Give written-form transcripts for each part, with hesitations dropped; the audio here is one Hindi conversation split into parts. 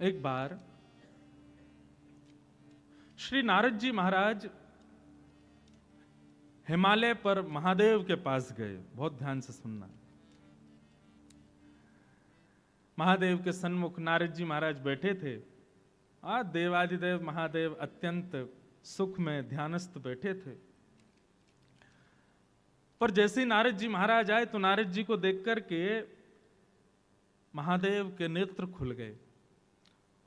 एक बार श्री नारद जी महाराज हिमालय पर महादेव के पास गए। बहुत ध्यान से सुनना। महादेव के सन्मुख नारद जी महाराज बैठे थे। देवादिदेव महादेव अत्यंत सुख में ध्यानस्थ बैठे थे। पर जैसे ही नारद जी महाराज आए तो नारद जी को देख करके महादेव के नेत्र खुल गए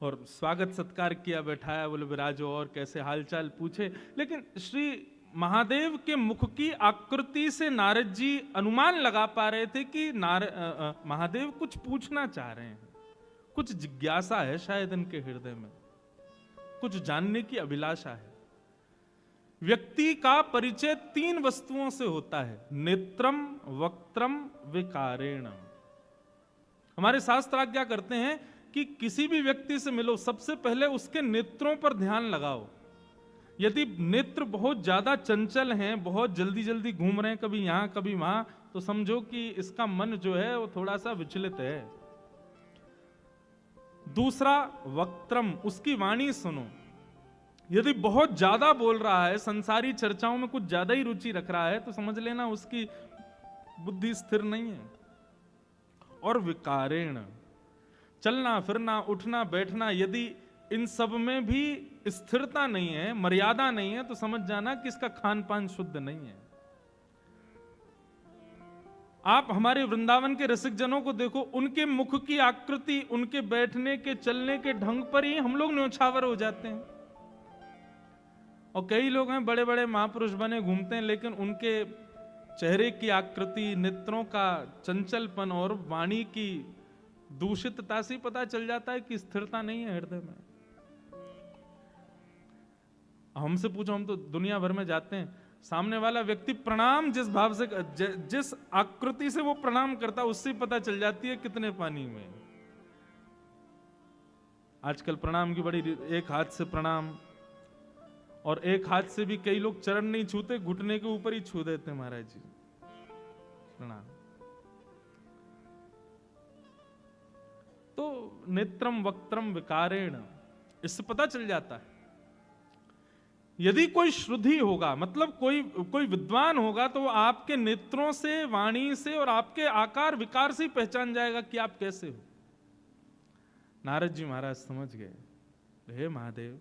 और स्वागत सत्कार किया, बैठाया, बोले विराजो और कैसे हालचाल पूछे। लेकिन श्री महादेव के मुख की आकृति से नारद जी अनुमान लगा पा रहे थे कि महादेव कुछ पूछना चाह रहे हैं, कुछ जिज्ञासा है शायद इनके हृदय में, कुछ जानने की अभिलाषा है। व्यक्ति का परिचय 3 वस्तुओं से होता है, नेत्रम, वक्त्रम, विकारेण। हमारे शास्त्र आज्ञा करते हैं कि किसी भी व्यक्ति से मिलो, सबसे पहले उसके नेत्रों पर ध्यान लगाओ। यदि नेत्र बहुत ज्यादा चंचल हैं, बहुत जल्दी जल्दी घूम रहे हैं, कभी यहां कभी वहां, तो समझो कि इसका मन जो है वो थोड़ा सा विचलित है। दूसरा वक्त्रम, उसकी वाणी सुनो। यदि बहुत ज्यादा बोल रहा है, संसारी चर्चाओं में कुछ ज्यादा ही रुचि रख रहा है, तो समझ लेना उसकी बुद्धि स्थिर नहीं है। और विकारेण, चलना फिरना, उठना बैठना, यदि इन सब में भी स्थिरता नहीं है, मर्यादा नहीं है, तो समझ जाना कि इसका खान पान शुद्ध नहीं है। आप हमारे वृंदावन के रसिक जनों को देखो, उनके मुख की आकृति, उनके बैठने के चलने के ढंग पर ही हम लोग न्योछावर हो जाते हैं। और कई लोग हैं बड़े बड़े महापुरुष बने घूमते हैं, लेकिन उनके चेहरे की आकृति, नेत्रों का चंचलपन और वाणी की दूषितता से पता चल जाता है कि स्थिरता नहीं है हृदय में। हमसे पूछो, हम तो दुनिया भर में जाते हैं, सामने वाला व्यक्ति प्रणाम जिस भाव से, जिस आकृति से वो प्रणाम करता है, उससे पता चल जाती है कितने पानी में। आजकल प्रणाम की बड़ी, एक हाथ से प्रणाम, और एक हाथ से भी कई लोग चरण नहीं छूते, घुटने के ऊपर ही छू देते महाराज जी प्रणाम। तो नेत्रम वक्त्रम विकारेण, इससे पता चल जाता है। यदि कोई श्रुद्धि होगा, मतलब कोई विद्वान होगा, तो वो आपके नेत्रों से, वाणी से और आपके आकार विकार से ही पहचान जाएगा कि आप कैसे हो। नारद जी महाराज समझ गए, हे महादेव,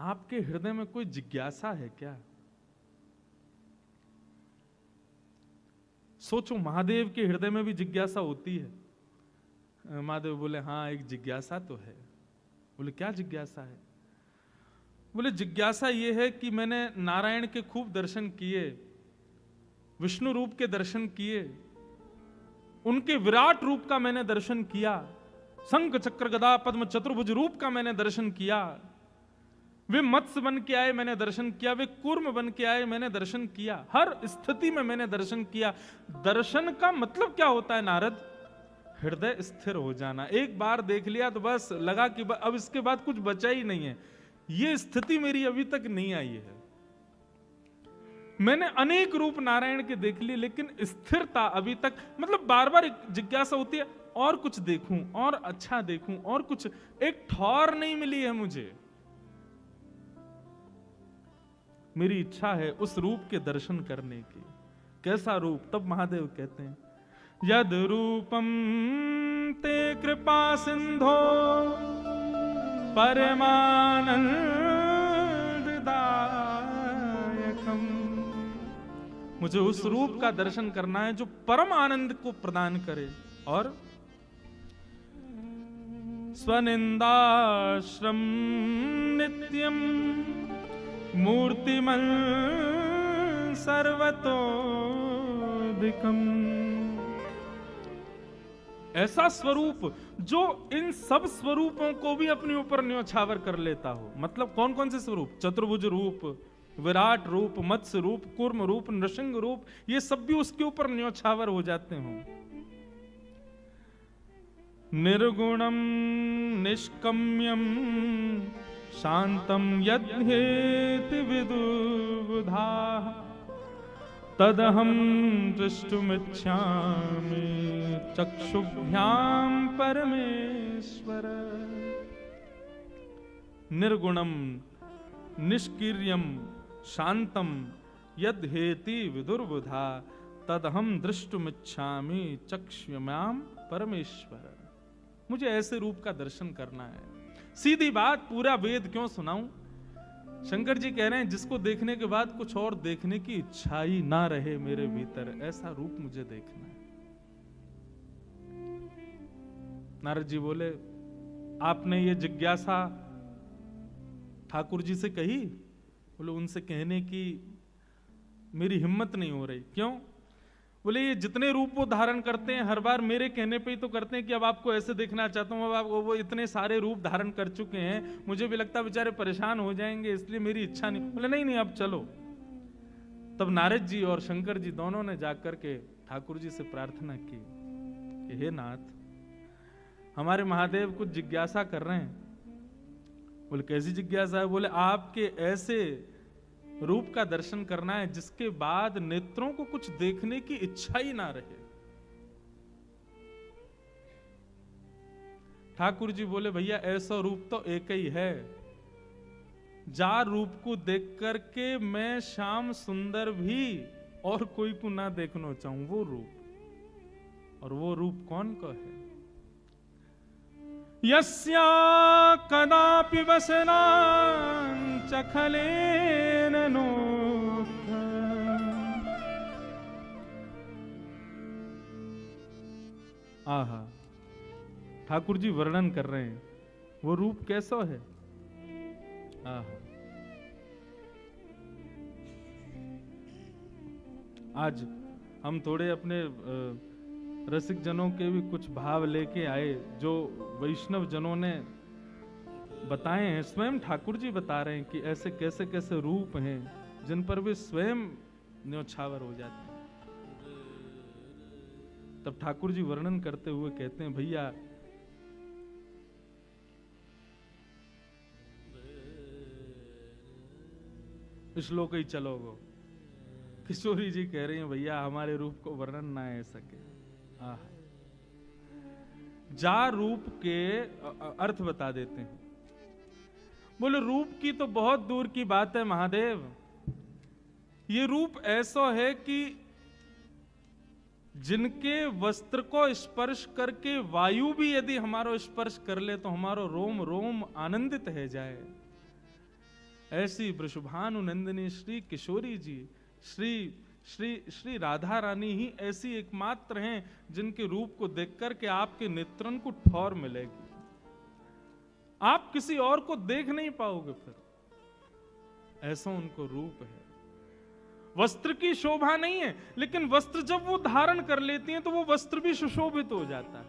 आपके हृदय में कोई जिज्ञासा है क्या? सोचो, महादेव के हृदय में भी जिज्ञासा होती है। महादेव बोले, हाँ एक जिज्ञासा तो है। बोले, क्या जिज्ञासा है? बोले, जिज्ञासा ये है कि मैंने नारायण के खूब दर्शन किए, विष्णु रूप के दर्शन किए, उनके विराट रूप का मैंने दर्शन किया, शंख चक्र गदा पद्म चतुर्भुज रूप का मैंने दर्शन किया, वे मत्स्य बन के आए मैंने दर्शन किया, वे कूर्म बन के आए मैंने दर्शन किया, हर स्थिति में मैंने दर्शन किया। दर्शन का मतलब क्या होता है नारद? हृदय स्थिर हो जाना। एक बार देख लिया तो बस लगा कि अब इसके बाद कुछ बचा ही नहीं है। ये स्थिति मेरी अभी तक नहीं आई है। मैंने अनेक रूप नारायण के देख लिए, लेकिन स्थिरता अभी तक, मतलब बार बार जिज्ञासा होती है, और कुछ देखूं, और अच्छा देखूं, और कुछ, एक ठौर नहीं मिली है मुझे। मेरी इच्छा है उस रूप के दर्शन करने की। कैसा रूप? तब महादेव कहते हैं, यद रूपम ते कृपा सिंधो परमानंददायकम। मुझे उस रूप का दर्शन करना है जो परम आनंद को प्रदान करे। और स्वनिंदाश्रम नित्यम मूर्तिमन सर्वतोदिकम। ऐसा स्वरूप जो इन सब स्वरूपों को भी अपने ऊपर न्योछावर कर लेता हो। मतलब कौन कौन से स्वरूप? चतुर्भुज रूप, विराट रूप, मत्स्य रूप, कूर्म रूप, नृसिंह रूप, ये सब भी उसके ऊपर न्योछावर हो जाते हो। निर्गुणम निष्कम्यम शांतम यद्येति विदुबुधाः तदहं दृष्टुमिच्छामि चक्षुभ्याम परमेश्वर। निर्गुणम निष्क्रियम शांतम यद हेति विदुर्बुधा तदहम दृष्टुमिच्छामि चक्षुम्याम परमेश्वर। मुझे ऐसे रूप का दर्शन करना है। सीधी बात, पूरा वेद क्यों सुनाऊं? शंकर जी कह रहे हैं जिसको देखने के बाद कुछ और देखने की इच्छा ही ना रहे मेरे भीतर, ऐसा रूप मुझे देखना है। नारद जी बोले, आपने ये जिज्ञासा ठाकुर जी से कही? बोले, उनसे कहने की मेरी हिम्मत नहीं हो रही। क्यों? बोले, ये जितने रूप वो धारण करते हैं हर बार मेरे कहने पे ही तो करते हैं कि अब आपको ऐसे देखना चाहता हूं। अब आप वो इतने सारे रूप धारण कर चुके हैं, मुझे भी लगता है बेचारे परेशान हो जाएंगे, इसलिए मेरी इच्छा नहीं। बोले, नहीं नहीं, अब चलो। तब नारद जी और शंकर जी दोनों ने जाकर के ठाकुर जी से प्रार्थना की कि हे नाथ, हमारे महादेव कुछ जिज्ञासा कर रहे हैं। बोले, कैसी जिज्ञासा है? बोले, आपके ऐसे रूप का दर्शन करना है जिसके बाद नेत्रों को कुछ देखने की इच्छा ही ना रहे। ठाकुर जी बोले, भैया ऐसा रूप तो एक ही है, जार रूप को देख करके मैं श्याम सुंदर भी और कोई को ना देखना चाहूं, वो रूप। और वो रूप कौन का है? यस्या कदापि वसना चखलेन नोक्थ। आहा, ठाकुर जी वर्णन कर रहे हैं वो रूप कैसा है। आहा, आज हम थोड़े अपने रसिक जनों के भी कुछ भाव लेके आए जो वैष्णव जनों ने बताए हैं। स्वयं ठाकुर जी बता रहे हैं कि ऐसे कैसे कैसे रूप हैं जिन पर वे स्वयं न्योछावर हो जाते हैं। तब ठाकुर जी वर्णन करते हुए कहते हैं, भैया श्लोक ही चलोगो। किशोरी जी कह रही हैं, भैया हमारे रूप को वर्णन ना है सके। जा रूप के अर्थ बता देते हैं। बोले, रूप की तो बहुत दूर की बात है महादेव, ये रूप ऐसा है कि जिनके वस्त्र को स्पर्श करके वायु भी यदि हमारा स्पर्श कर ले तो हमारा रोम रोम आनंदित है जाए। ऐसी वृषभानु नंदिनी श्री किशोरी जी, श्री श्री श्री राधा रानी ही ऐसी एकमात्र हैं जिनके रूप को देखकर के आपके नेत्रन को ठौर मिलेगी। आप किसी और को देख नहीं पाओगे फिर, ऐसा उनको रूप है। वस्त्र की शोभा नहीं है, लेकिन वस्त्र जब वो धारण कर लेती हैं तो वो वस्त्र भी सुशोभित हो जाता है।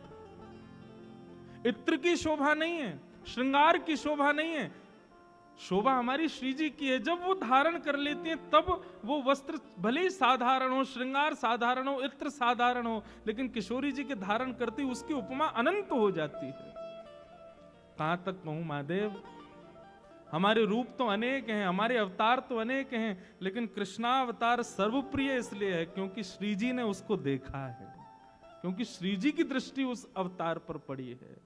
इत्र की शोभा नहीं है, श्रृंगार की शोभा नहीं है, शोभा हमारी श्री जी की है। जब वो धारण कर लेती हैं तब वो वस्त्र भले ही साधारण हो, श्रृंगार साधारण हो, इत्र साधारण हो, लेकिन किशोरी जी के धारण करती उसकी उपमा अनंत हो जाती है। कहां तक कहूं महादेव, हमारे रूप तो अनेक हैं, हमारे अवतार तो अनेक हैं, लेकिन कृष्णावतार सर्वप्रिय इसलिए है क्योंकि श्री जी ने उसको देखा है, क्योंकि श्री जी की दृष्टि उस अवतार पर पड़ी है।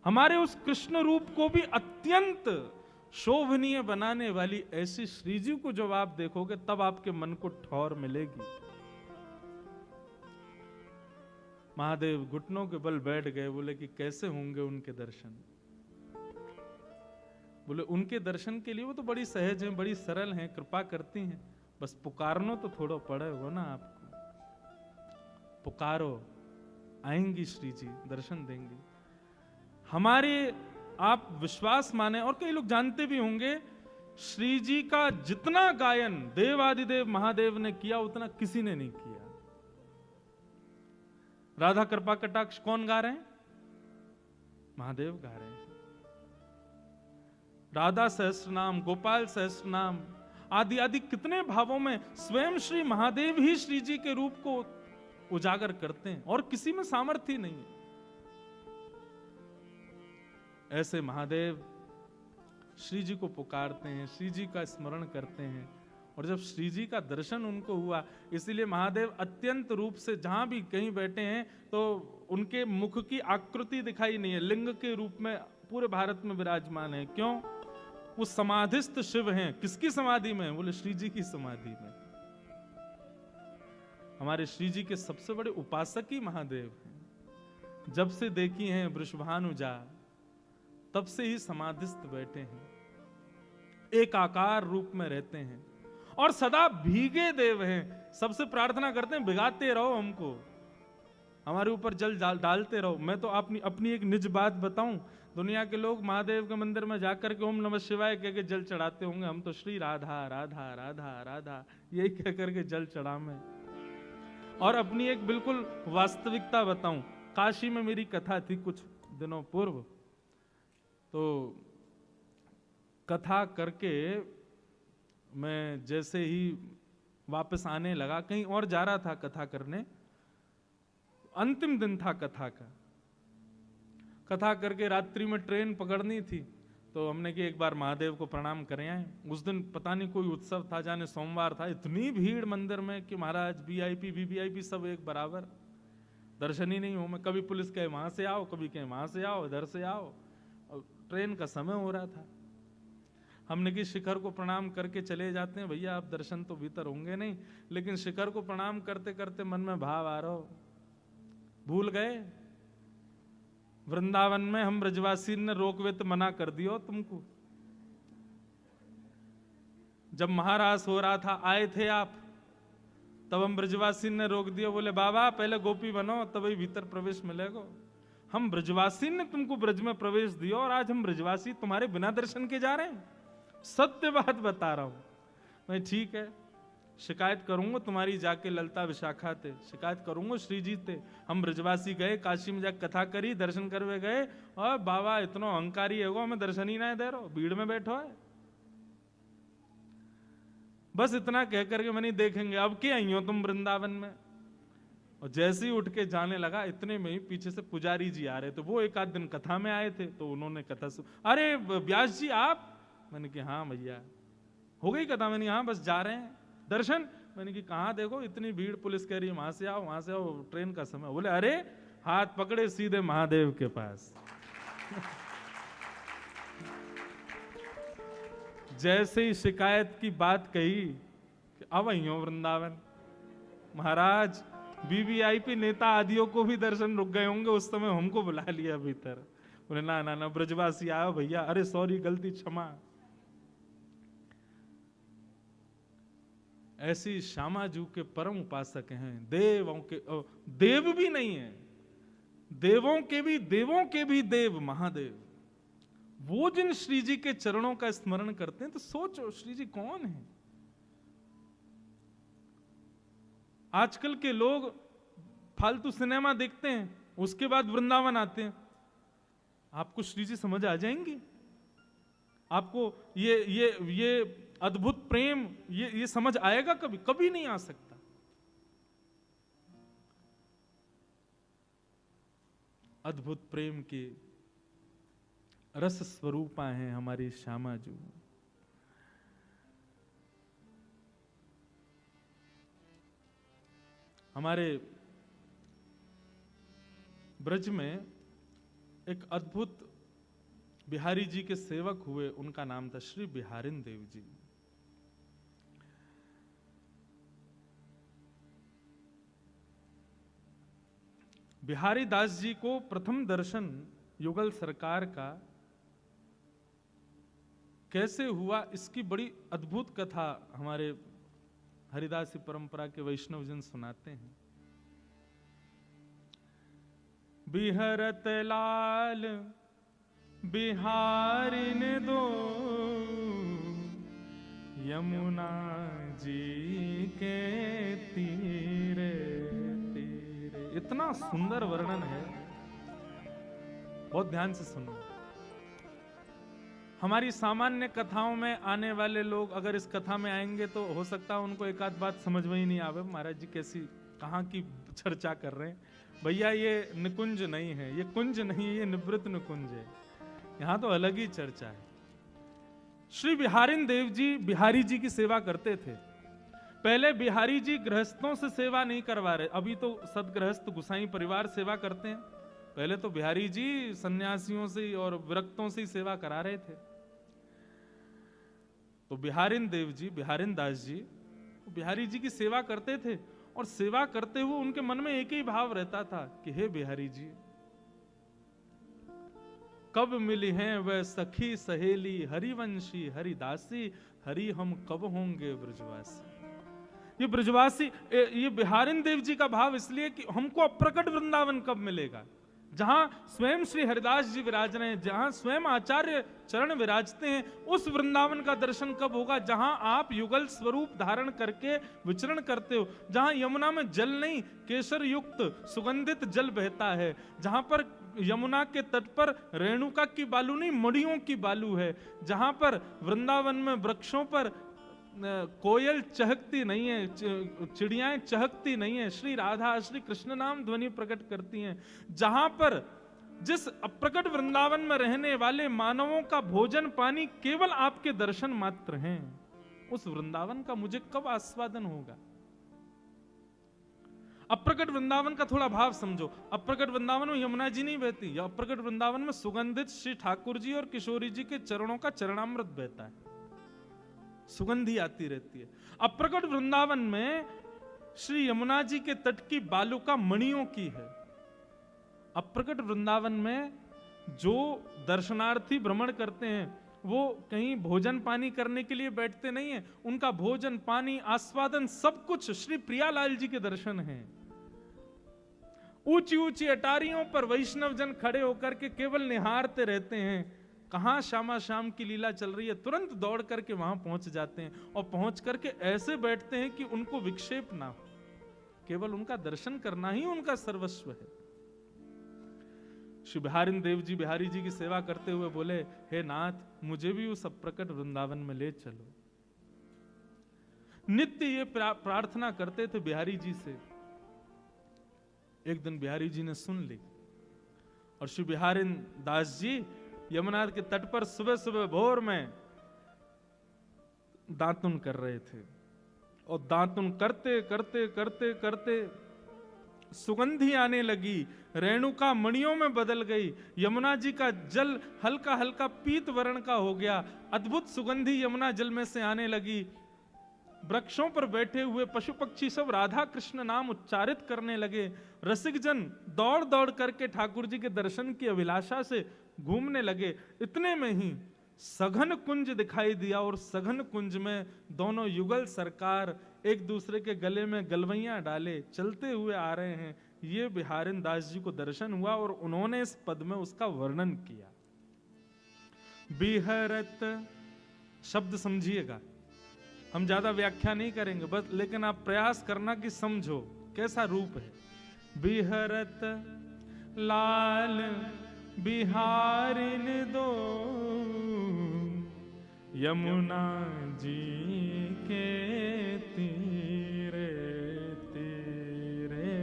हमारे उस कृष्ण रूप को भी अत्यंत शोभनीय बनाने वाली ऐसी श्री जी को जब आप देखोगे तब आपके मन को ठौर मिलेगी। महादेव घुटनों के बल बैठ गए। बोले कि कैसे होंगे उनके दर्शन? बोले, उनके दर्शन के लिए वो तो बड़ी सहज हैं, बड़ी सरल हैं, कृपा करती हैं, बस पुकारनो तो थोड़ा पड़े हो ना आपको। पुकारो, आएंगी श्री जी, दर्शन देंगे। हमारे आप विश्वास माने, और कई लोग जानते भी होंगे, श्री जी का जितना गायन देवादिदेव महादेव ने किया उतना किसी ने नहीं किया। राधा कृपा कटाक्ष कौन गा रहे हैं? महादेव गा रहे हैं। राधा सहस्त्रनाम, गोपाल सहस्त्रनाम आदि आदि कितने भावों में स्वयं श्री महादेव ही श्री जी के रूप को उजागर करते हैं और किसी में सामर्थ्य नहीं है। ऐसे महादेव श्री जी को पुकारते हैं, श्री जी का स्मरण करते हैं और जब श्री जी का दर्शन उनको हुआ, इसीलिए महादेव अत्यंत रूप से जहां भी कहीं बैठे हैं तो उनके मुख की आकृति दिखाई नहीं है, लिंग के रूप में पूरे भारत में विराजमान है। क्यों? वो समाधिस्थ शिव हैं। किसकी समाधि में? बोले श्री जी की समाधि में। हमारे श्री जी के सबसे बड़े उपासक ही महादेव हैं। जब से देखी हैं वृषभानुजा, तब से ही समाधिस्थ बैठे हैं, एकाकार रूप में रहते हैं और सदा भीगे देव हैं। सबसे प्रार्थना करते हैं भिगाते रहो हमको, हमारे ऊपर जल डालते रहो। मैं तो अपनी एक निज बात बताऊं, दुनिया के लोग महादेव के मंदिर में जाकर के ओम नमः शिवाय कह के जल चढ़ाते होंगे, हम तो श्री राधा राधा राधा राधा यही कह करके जल चढ़ा में। और अपनी एक बिल्कुल वास्तविकता बताऊं, काशी में मेरी कथा थी कुछ दिनों पूर्व, तो कथा करके मैं जैसे ही वापस आने लगा, कहीं और जा रहा था कथा करने, अंतिम दिन था कथा का, कथा करके रात्रि में ट्रेन पकड़नी थी, तो हमने कि एक बार महादेव को प्रणाम करें आए। उस दिन पता नहीं कोई उत्सव था, जाने सोमवार था, इतनी भीड़ मंदिर में कि महाराज वीआईपी वीवीआईपी सब एक बराबर, दर्शन ही नहीं हो। मैं कभी पुलिस कहे वहां से आओ, कभी कहे वहां से आओ, इधर से आओ, और ट्रेन का समय हो रहा था। हमने कि शिखर को प्रणाम करके चले जाते हैं, भैया आप दर्शन तो भीतर होंगे नहीं, लेकिन शिखर को प्रणाम करते करते मन में भाव आ रहा हो, भूल गए वृंदावन में हम ब्रजवासी ने रोकवे तो मना कर दियो तुमको। जब महारास हो रहा था आए थे आप, तब हम ब्रजवासी ने रोक दिया, बोले बाबा पहले गोपी बनो तभी भीतर प्रवेश मिलेगा। हम ब्रजवासी ने तुमको ब्रज में प्रवेश दिया और आज हम ब्रजवासी तुम्हारे बिना दर्शन के जा रहे हैं। सत्य बात बता रहा हूं मैं। ठीक है, शिकायत करूंगा तुम्हारी, जाके ललता विशाखा थे शिकायत करूंगा, श्री जी थे। हम ब्रजवासी गए, काशी में जाकर कथा करी, दर्शन करवे गए, और बाबा इतना अहंकारी है वो, हमें दर्शन ही ना दे रहो, भीड़ में बैठो है। बस इतना कह करके मैंने देखेंगे अब क्या आई हो तुम वृंदावन में। और जैसे ही उठ के जाने लगा, इतने में ही पीछे से पुजारी जी आ रहे थे, वो एक आध दिन कथा में आए थे, तो उन्होंने कथा अरे व्यास जी आप? मैंने कि हाँ भैया हो गई कथा। मैंने हाँ बस जा रहे हैं दर्शन। मैंने कि कहाँ, देखो इतनी भीड़, पुलिस कह रही है वहां से आओ वहां से आओ, ट्रेन का समय। बोले अरे हाथ पकड़े सीधे महादेव के पास। जैसे ही शिकायत की बात कही, अब आई हो वृंदावन, महाराज वीवीआईपी नेता आदियों को भी दर्शन रुक गए होंगे उस समय, हमको बुला लिया भीतर। बोले ना ना ना ब्रजवासी आओ भैया, अरे सॉरी गलती क्षमा। ऐसी श्यामाजू के परम उपासक हैं, देवों के देव भी नहीं है, देवों के भी देव महादेव। वो जिन श्री जी के चरणों का स्मरण करते हैं तो सोचो श्री जी कौन है। आजकल के लोग फालतू सिनेमा देखते हैं, उसके बाद वृंदावन आते हैं। आपको श्री जी समझ आ जाएंगे? आपको ये अद्भुत प्रेम ये समझ आएगा? कभी कभी नहीं आ सकता। अद्भुत प्रेम के रस स्वरूपा हैं हमारी श्यामाजू। हमारे ब्रज में एक अद्भुत बिहारी जी के सेवक हुए, उनका नाम था श्री बिहारिन देव जी। बिहारी दास जी को प्रथम दर्शन युगल सरकार का कैसे हुआ, इसकी बड़ी अद्भुत कथा हमारे हरिदासी परंपरा के वैष्णव जन सुनाते हैं। बिहरत लाल बिहारिन दो, यमुना जी के तीरे तीरे। इतना सुंदर वर्णन है, बहुत ध्यान से सुनो। हमारी सामान्य कथाओं में आने वाले लोग अगर इस कथा में आएंगे तो हो सकता है उनको एक आध बात समझ में ही नहीं आवे, महाराज जी कैसी कहाँ की चर्चा कर रहे हैं। भैया ये निकुंज नहीं है, ये कुंज नहीं है, ये निवृत्त निकुंज है, यहाँ तो अलग ही चर्चा है। श्री बिहारिन देव जी बिहारी जी की सेवा करते थे। पहले बिहारी जी गृहस्थों से सेवा नहीं करवा रहे, अभी तो सदगृहस्थ गुसाई परिवार सेवा करते हैं, पहले तो बिहारी जी सन्यासियों से और विरक्तों से सेवा करा रहे थे। तो बिहारिन देव जी, बिहारिन दास जी बिहारी जी की सेवा करते थे, और सेवा करते हुए उनके मन में एक ही भाव रहता था कि हे बिहारी जी, कब मिली हैं वह सखी सहेली, हरिवंशी हरिदासी, हरि हम कब होंगे ब्रजवासी। ये ब्रजवासी, ये बिहारिन देव जी का भाव इसलिए कि हमको अप्रकट वृंदावन कब मिलेगा, जहां स्वयं श्री हरिदास जी विराज रहे हैं, जहां स्वयं आचार्य चरण विराजते हैं, उस वृंदावन का दर्शन कब होगा जहां आप युगल स्वरूप धारण करके विचरण करते हो, जहां यमुना में जल नहीं केसर युक्त सुगंधित जल बहता है, जहां पर यमुना के तट पर रेणुका की बालू नहीं मड़ियों की बालू है, जहां पर वृंदावन में वृक्षों पर कोयल चहकती नहीं है, चिड़ियाएं चहकती नहीं है, श्री राधा श्री कृष्ण नाम ध्वनि प्रकट करती हैं, जहां पर जिस अप्रकट वृंदावन में रहने वाले मानवों का भोजन पानी केवल आपके दर्शन मात्र हैं, उस वृंदावन का मुझे कब आस्वादन होगा। अप्रकट वृंदावन का थोड़ा भाव समझो। अप्रकट वृंदावन में यमुना जी नहीं बहती, या अप्रकट वृंदावन में सुगंधित श्री ठाकुर जी और किशोरी जी के चरणों का चरणामृत बहता है, सुगंधी आती रहती है। अप्रकट वृंदावन में श्री यमुना जी के तट की बालुका मणियों की है। अप्रकट वृंदावन में जो दर्शनार्थी भ्रमण करते हैं वो कहीं भोजन पानी करने के लिए बैठते नहीं है, उनका भोजन पानी आस्वादन सब कुछ श्री प्रियालाल जी के दर्शन हैं। ऊंची ऊंची अटारियों पर वैष्णव जन खड़े होकर के केवल निहारते रहते हैं, कहां श्यामा श्याम की लीला चल रही है, तुरंत दौड़ करके वहां पहुंच जाते हैं, और पहुंच करके ऐसे बैठते हैं कि उनको विक्षेप ना हो, केवल उनका दर्शन करना ही उनका सर्वस्व है। श्री बिहारिन देव जी बिहारी जी की सेवा करते हुए बोले, हे नाथ, मुझे भी उस अप्रकट वृंदावन में ले चलो। नित्य ये प्रार्थना करते थे बिहारी जी से। एक दिन बिहारी जी ने सुन ली, और श्री बिहारिन दास जी यमुना के तट पर सुबह सुबह भोर में दातुन कर रहे थे, और दातुन करते करते करते करते सुगंधी आने लगी, रेणुका मणियों में बदल गई, यमुना जी का जल हल्का हल्का पीत वर्ण का हो गया, अद्भुत सुगंधी यमुना जल में से आने लगी। वृक्षों पर बैठे हुए पशु पक्षी सब राधा कृष्ण नाम उच्चारित करने लगे। रसिक जन दौड़ दौड़ करके ठाकुर जी के दर्शन की अभिलाषा से घूमने लगे। इतने में ही सघन कुंज दिखाई दिया, और सघन कुंज में दोनों युगल सरकार एक दूसरे के गले में गलवैयां डाले चलते हुए आ रहे हैं। ये बिहारिन दास जी को दर्शन हुआ, और उन्होंने इस पद में उसका वर्णन किया। बिहरत शब्द समझिएगा, हम ज्यादा व्याख्या नहीं करेंगे बस, लेकिन आप प्रयास करना कि समझो कैसा रूप है। बिहरत लाल बिहारिन दो, यमुना जी के तीरे तीरे,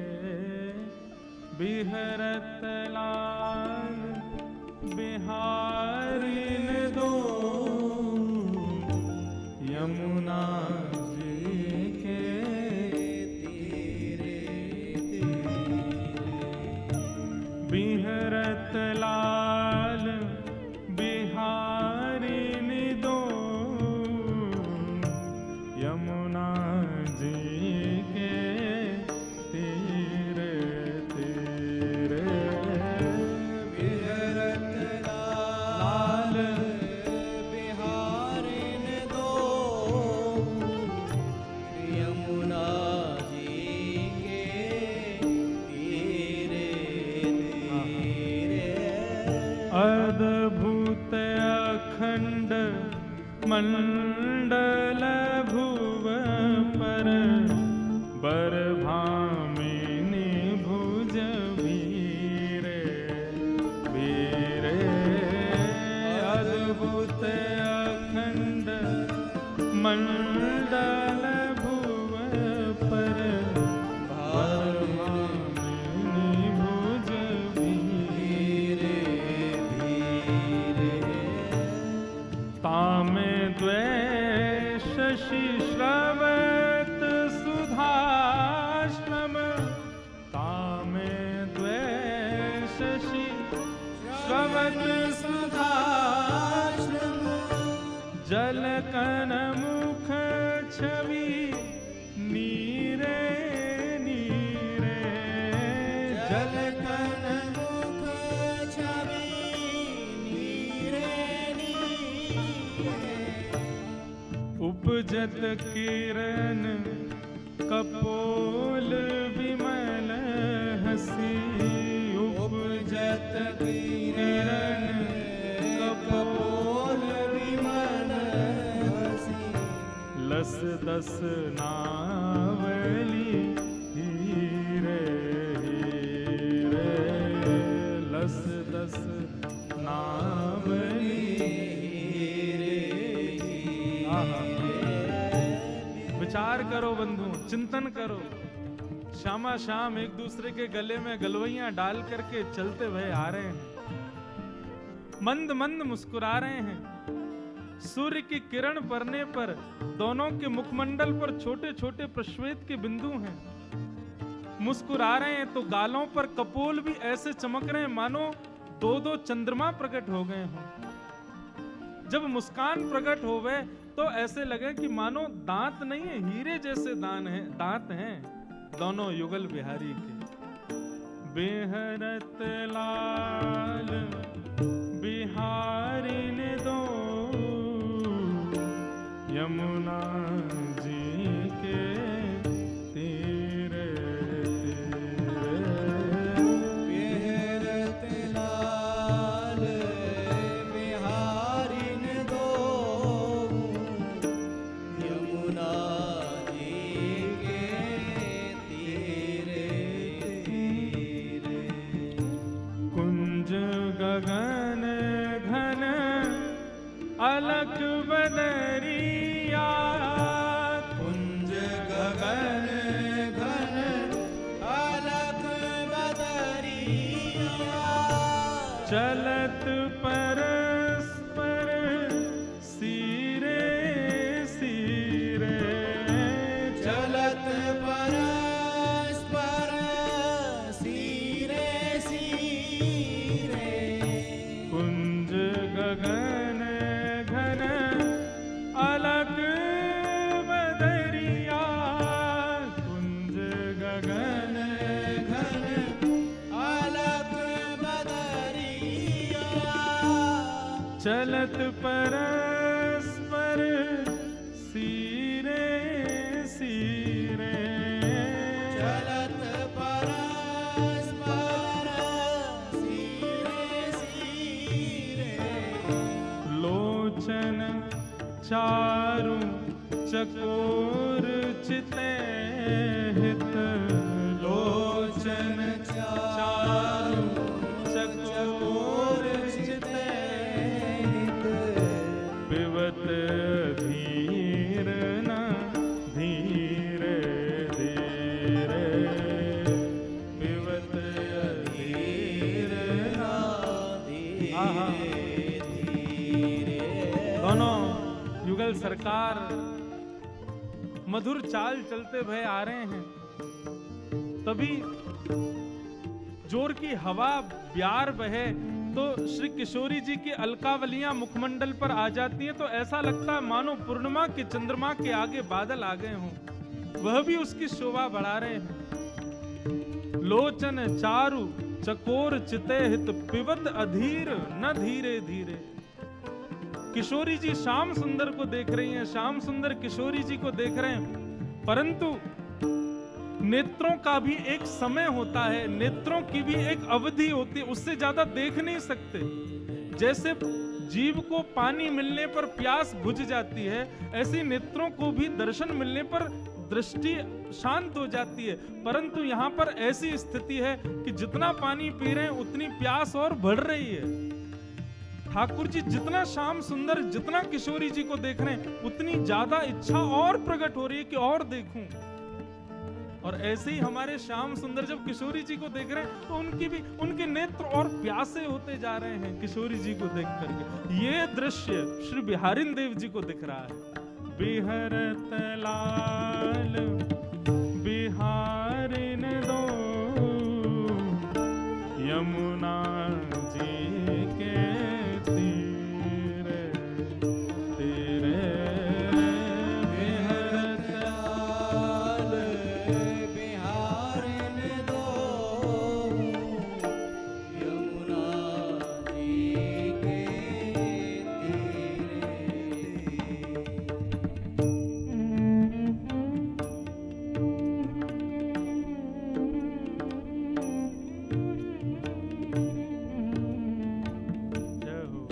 बिहरत लाल बिहारिन दो, यमुना जी के तीरे तीरे, बिहरत लाल बिहारिन दो, यमुना जी के तीरे तीरे, बिहरत लाल बिहारिन दो, यमुना जी के तीरे तीरे, अद्भुत अखंड मंडल भुव पर, बरभामिनी भुज वीरे वीरे, अद्भुत अखंड मंडल भुव पर, बरभामिनी भुज वीरे वीरे, तामे शशि श्रवण सुधा जल कन मुख छवि नीरे नीरे जल कन मुख छवि नीरे नीरे उपजत किरण कपोल विमल हसी उपजत किरण कपोल विमल हसी लस दस नावली हीरे हीरे लस दस नावली विचार करो बंधु, चिंतन करो। शामा शाम एक दूसरे के गले में गलवैयां डाल करके चलते हुए आ रहे हैं, मंद मंद मुस्कुरा रहे हैं। सूर्य की किरण पड़ने पर दोनों के मुखमंडल पर छोटे छोटे प्रश्वेत के बिंदु हैं। मुस्कुरा रहे हैं तो गालों पर कपोल भी ऐसे चमक रहे हैं मानो दो दो चंद्रमा प्रकट हो गए हों। जब मुस्कान प्रकट हो गए तो ऐसे लगे कि मानो दांत नहीं है, हीरे जैसे दांत हैं दोनों युगल बिहारी के। बेहरत लाल बिहारी ने दो यमुना जी के तीरे बेहरत लाल बिहारी ने दो यमुना जी के तीरे तीरे कुंज गगन घन अलग बदरिया कुंज गगन घन अलग बदरिया चलत परस्पर सीरे सीरे चलत परस्पर सीरे सीरे कुंज गगन घन अलग बदरिया कुंज गगन घन अलग बदरिया चलत परस्पर सीरे सीरे चलत परस्पर सीरे सीरे लोचन चारु चकोर चिते हित लोचन चारु चकोर चिते हित पिबत धीर न धीरे धीरे पिबत धीर न दोनों युगल सरकार मधुर चाल चलते हुए आ रहे हैं। तभी जोर की हवा ब्यार बहे तो श्री किशोरी जी की अलकावलियां मुखमंडल पर आ जाती हैं, तो ऐसा लगता है मानो पूर्णिमा के चंद्रमा के आगे बादल आ गए हों। वह भी उसकी शोभा बढ़ा रहे हैं। लोचन चारु चकोर चिते हित पिबत अधीर न धीरे धीरे। किशोरी जी श्याम सुंदर को देख रही हैं, श्याम सुंदर किशोरी जी को देख रहे हैं, परंतु नेत्रों का भी एक समय होता है, नेत्रों की भी एक अवधि होती है, उससे ज्यादा देख नहीं सकते। जैसे जीव को पानी मिलने पर प्यास बुझ जाती है, ऐसे नेत्रों को भी दर्शन मिलने पर दृष्टि शांत हो जाती है। परंतु यहाँ पर ऐसी स्थिति है कि जितना पानी पी रहे हैं उतनी प्यास और बढ़ रही है। ठाकुर जी जितना श्याम सुंदर, जितना किशोरी जी को देख रहे हैं, उतनी ज्यादा इच्छा और प्रकट हो रही है कि और देखूं। और ऐसे ही हमारे श्याम सुंदर जब किशोरी जी को देख रहे हैं तो उनके नेत्र और प्यासे होते जा रहे हैं किशोरी जी को देख करके। ये दृश्य श्री बिहारिन देव जी को दिख रहा है। बिहरत लाल बिहारिन दो यमुना यमुना जी के तीरे तीरे विहरत लाल बिहारिन दो यमुना जी के जय हो।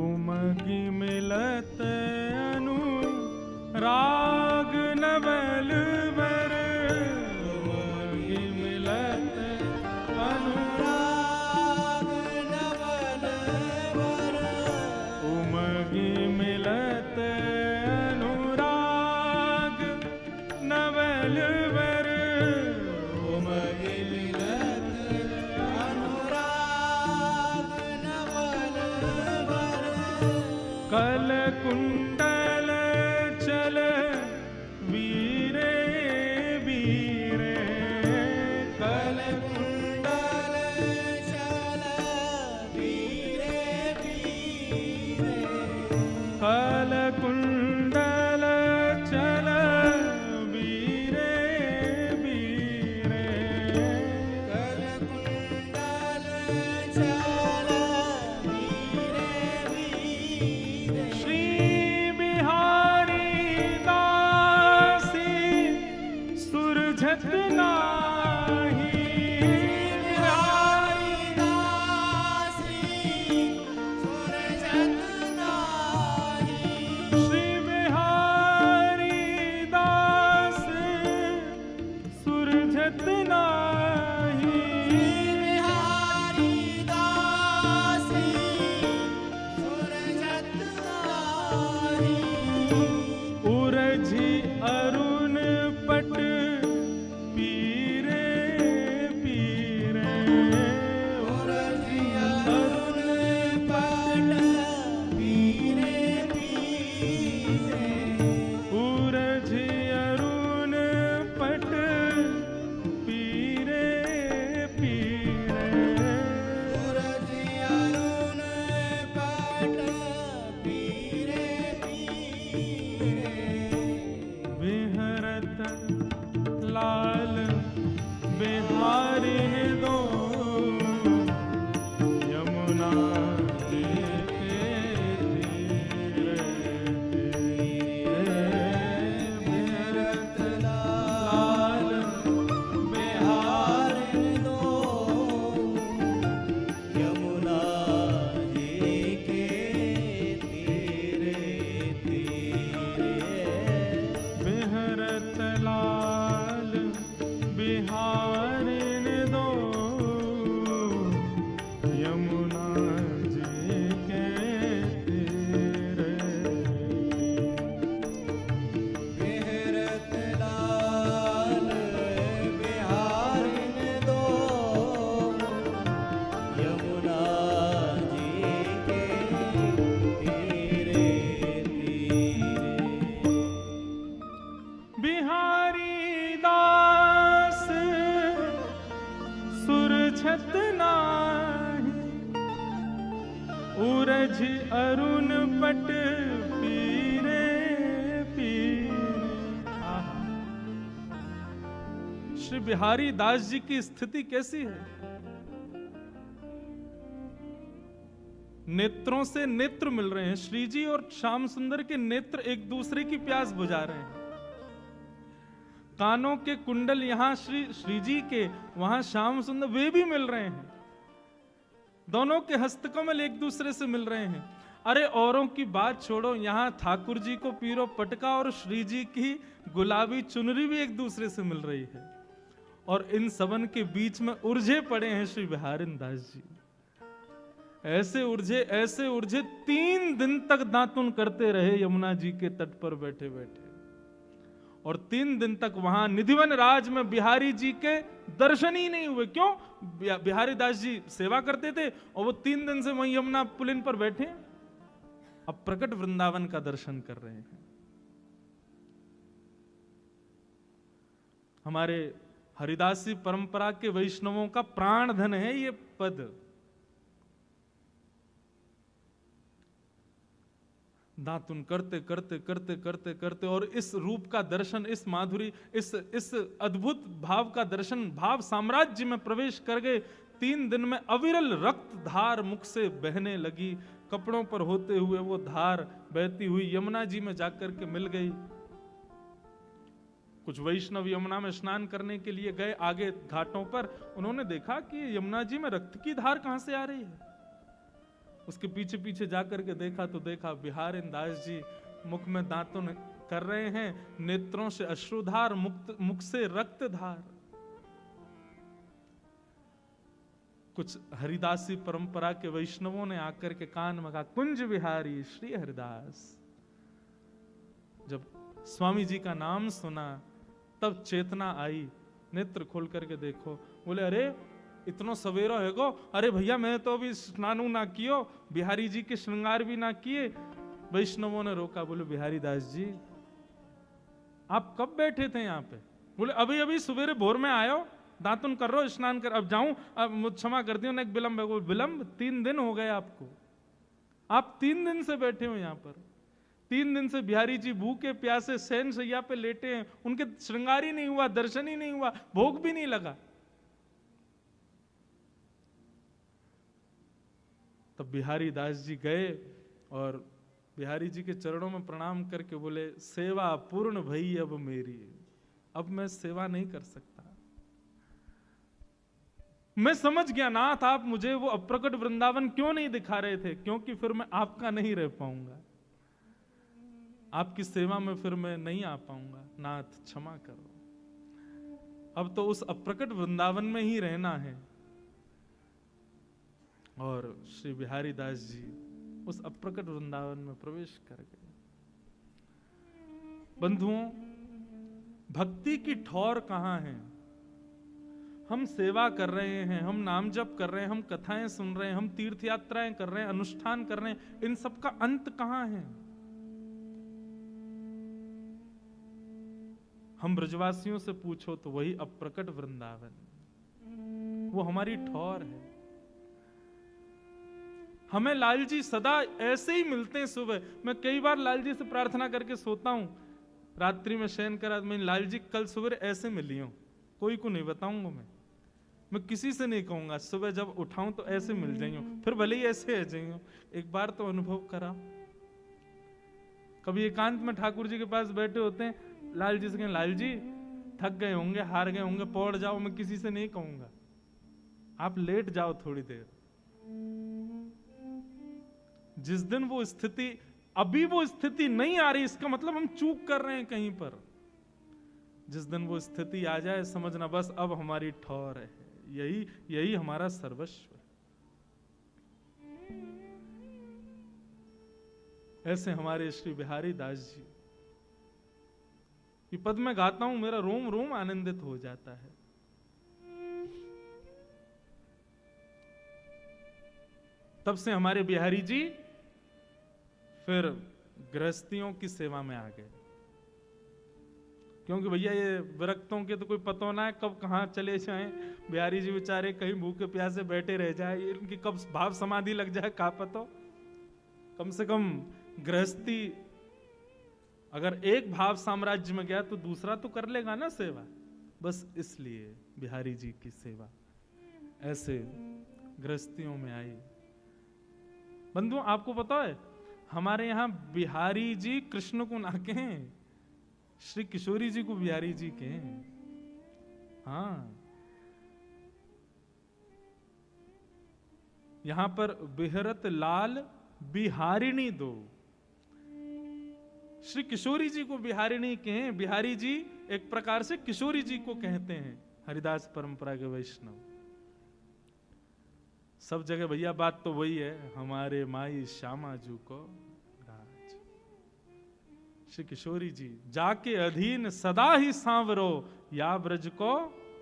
उमगी मिलत अनु राग नवल वर उमगी मिलत अनुराग नवल वर उमगी मिलत अनुराग नवल वर उमगी मिलत अनुराग नवल वर कल कुंडल चल वीरे वीरे कल कुंडल चल वीरे वीरे कल कुंडल चल वीरे वीरे कल कुंडल चल वीरे वीरे श्री बिहारी दासी सुरझत नाही बिहारी दासी सुरजत नाही श्री बिहारी दास सुरझत नाही बिहारी दासी सुरजत नाही उरझी अरुण पट पीरे पीरे उरझी अरुण पट पीरे पीरे उरझी अरुण पट पीरे पीरे उरझी अरुण पट पीरे पीरे बिहरत लाल बिहारिन दो यमुना जी के तीरे तीरे बिहरत लाल बिहारिन दो यमुना जी के तीरे तीरे बिहरत लाल बिहारिन दो यमुना जी के तीरे बिहरत लाल बिहारिन दो यमुना जी के तीरे तीरे बिहारी दास सुरछत नाही उरझ अरुण पट पीरे पीरे आहा। श्री बिहारी दास जी की स्थिति कैसी है? नेत्रों से नेत्र मिल रहे हैं। श्री जी और श्याम सुंदर के नेत्र एक दूसरे की प्यास बुझा रहे हैं। कानों के कुंडल यहां श्री जी के, वहां श्याम सुंदर, वे भी मिल रहे हैं। दोनों के हस्तकमल एक दूसरे से मिल रहे हैं। अरे औरों की बात छोड़ो, यहां ठाकुर जी को पीरो पटका और श्री जी की गुलाबी चुनरी भी एक दूसरे से मिल रही है। और इन सबन के बीच में उलझे पड़े हैं श्री बिहारी दास जी। ऐसे उलझे 3 दिन तक दातुन करते रहे यमुना जी के तट पर बैठे बैठे। और 3 दिन तक वहां निधिवन राज में बिहारी जी के दर्शन ही नहीं हुए। क्यों? बिहारी दास जी सेवा करते थे और वो 3 दिन से वहीं यमुना पुलिन पर बैठे, अब प्रकट वृंदावन का दर्शन कर रहे हैं। हमारे हरिदासी परंपरा के वैष्णवों का प्राण धन है ये पद। दातुन करते करते करते करते करते और इस रूप का दर्शन, इस माधुरी, इस अद्भुत भाव का दर्शन, भाव साम्राज्य में प्रवेश कर गए। 3 दिन में अविरल रक्त धार मुख से बहने लगी। कपड़ों पर होते हुए वो धार बहती हुई यमुना जी में जाकर के मिल गई। कुछ वैष्णव यमुना में स्नान करने के लिए गए आगे घाटों पर, उन्होंने देखा कि यमुना जी में रक्त की धार कहां से आ रही है। उसके पीछे पीछे जाकर के देखा तो देखा बिहारी दास जी मुख में दांतुन कर रहे हैं, नेत्रों से अश्रुधार, मुख से रक्तधार। कुछ हरिदासी परंपरा के वैष्णवों ने आकर के कान में कहा, कुंज बिहारी श्री हरिदास। जब स्वामी जी का नाम सुना तब चेतना आई, नेत्र खोल करके देखो। बोले अरे इतनो सवेरा है गो, अरे भैया मैं तो अभी स्नान ना कियो, बिहारी जी के श्रृंगार भी ना किए। वैष्णवों ने रोका, बोले बिहारी दास जी आप कब बैठे थे यहाँ पे? बोले अभी अभी सवेरे भोर में आयो, दातुन कर रो, स्नान कर, अब जाऊं, अब मुझे क्षमा कर दियो ना, एक विलंब है। विलंब? 3 दिन हो गए आपको, आप 3 दिन से बैठे हो यहाँ पर। 3 दिन से बिहारी जी भूखे प्यासे शयन शैया पे लेटे हैं, उनके श्रृंगार ही नहीं हुआ, दर्शन ही नहीं हुआ, भोग भी नहीं लगा। तब बिहारी दास जी गए और बिहारी जी के चरणों में प्रणाम करके बोले, सेवा पूर्ण भई अब मेरी, अब मैं सेवा नहीं कर सकता। मैं समझ गया नाथ, आप मुझे वो अप्रकट वृंदावन क्यों नहीं दिखा रहे थे, क्योंकि फिर मैं आपका नहीं रह पाऊंगा, आपकी सेवा में फिर मैं नहीं आ पाऊंगा। नाथ क्षमा करो, अब तो उस अप्रकट वृंदावन में ही रहना है। और श्री बिहारी दास जी उस अप्रकट वृंदावन में प्रवेश कर गए। बंधुओं, भक्ति की ठौर कहां है? हम सेवा कर रहे हैं, हम नाम जप कर रहे हैं, हम कथाएं सुन रहे हैं, हम तीर्थ यात्राएं कर रहे हैं, अनुष्ठान कर रहे हैं, इन सब का अंत कहां है? हम ब्रजवासियों से पूछो तो वही अप्रकट वृंदावन, वो हमारी ठौर है। हमें लाल जी सदा ऐसे ही मिलते हैं। सुबह मैं कई बार लाल जी से प्रार्थना करके सोता हूं, रात्रि में शयन करा, मैं लाल जी कल सुबह ऐसे मिली हूं, कोई को नहीं बताऊंगा, मैं किसी से नहीं कहूंगा। सुबह जब उठाऊं तो ऐसे मिल जाइयो, फिर भले ही ऐसे आ जाइयो। एक बार तो अनुभव करा। कभी एकांत में ठाकुर जी के पास बैठे होते हैं, लाल जी से कहें, लाल जी थक गए होंगे, हार गए होंगे, पौड़ जाओ। मैं किसी से नहीं कहूंगा, आप लेट जाओ थोड़ी देर। जिस दिन वो स्थिति, अभी वो स्थिति नहीं आ रही, इसका मतलब हम चूक कर रहे हैं कहीं पर। जिस दिन वो स्थिति आ जाए, समझना बस अब हमारी ठौर है, यही हमारा सर्वस्व है। ऐसे हमारे श्री बिहारी दास जी, ये पद में गाता हूं, मेरा रोम रोम आनंदित हो जाता है। तब से हमारे बिहारी जी फिर गृहस्थियों की सेवा में आ गए, क्योंकि भैया ये विरक्तों के तो कोई पता ना है कब कहां चले जाएं। बिहारी जी बेचारे कहीं भूखे प्यासे बैठे रह जाए, इनकी कब भाव समाधि लग जाए का पता। कम से कम गृहस्थी अगर एक भाव साम्राज्य में गया तो दूसरा तो कर लेगा ना सेवा। बस इसलिए बिहारी जी की सेवा ऐसे गृहस्थियों में आई। बंधुओं आपको पता है हमारे यहाँ बिहारी जी कृष्ण को ना कहें, श्री किशोरी जी को बिहारी जी कहें। हाँ, यहां पर बिहरत लाल बिहारिणी दो, श्री किशोरी जी को बिहारिणी कहें। बिहारी जी एक प्रकार से किशोरी जी को कहते हैं, हरिदास परंपरा के वैष्णव। सब जगह भैया बात तो वही है, हमारे माई श्यामा जू को राज। श्री किशोरी जी जाके अधीन सदा ही सांवरो, या ब्रज को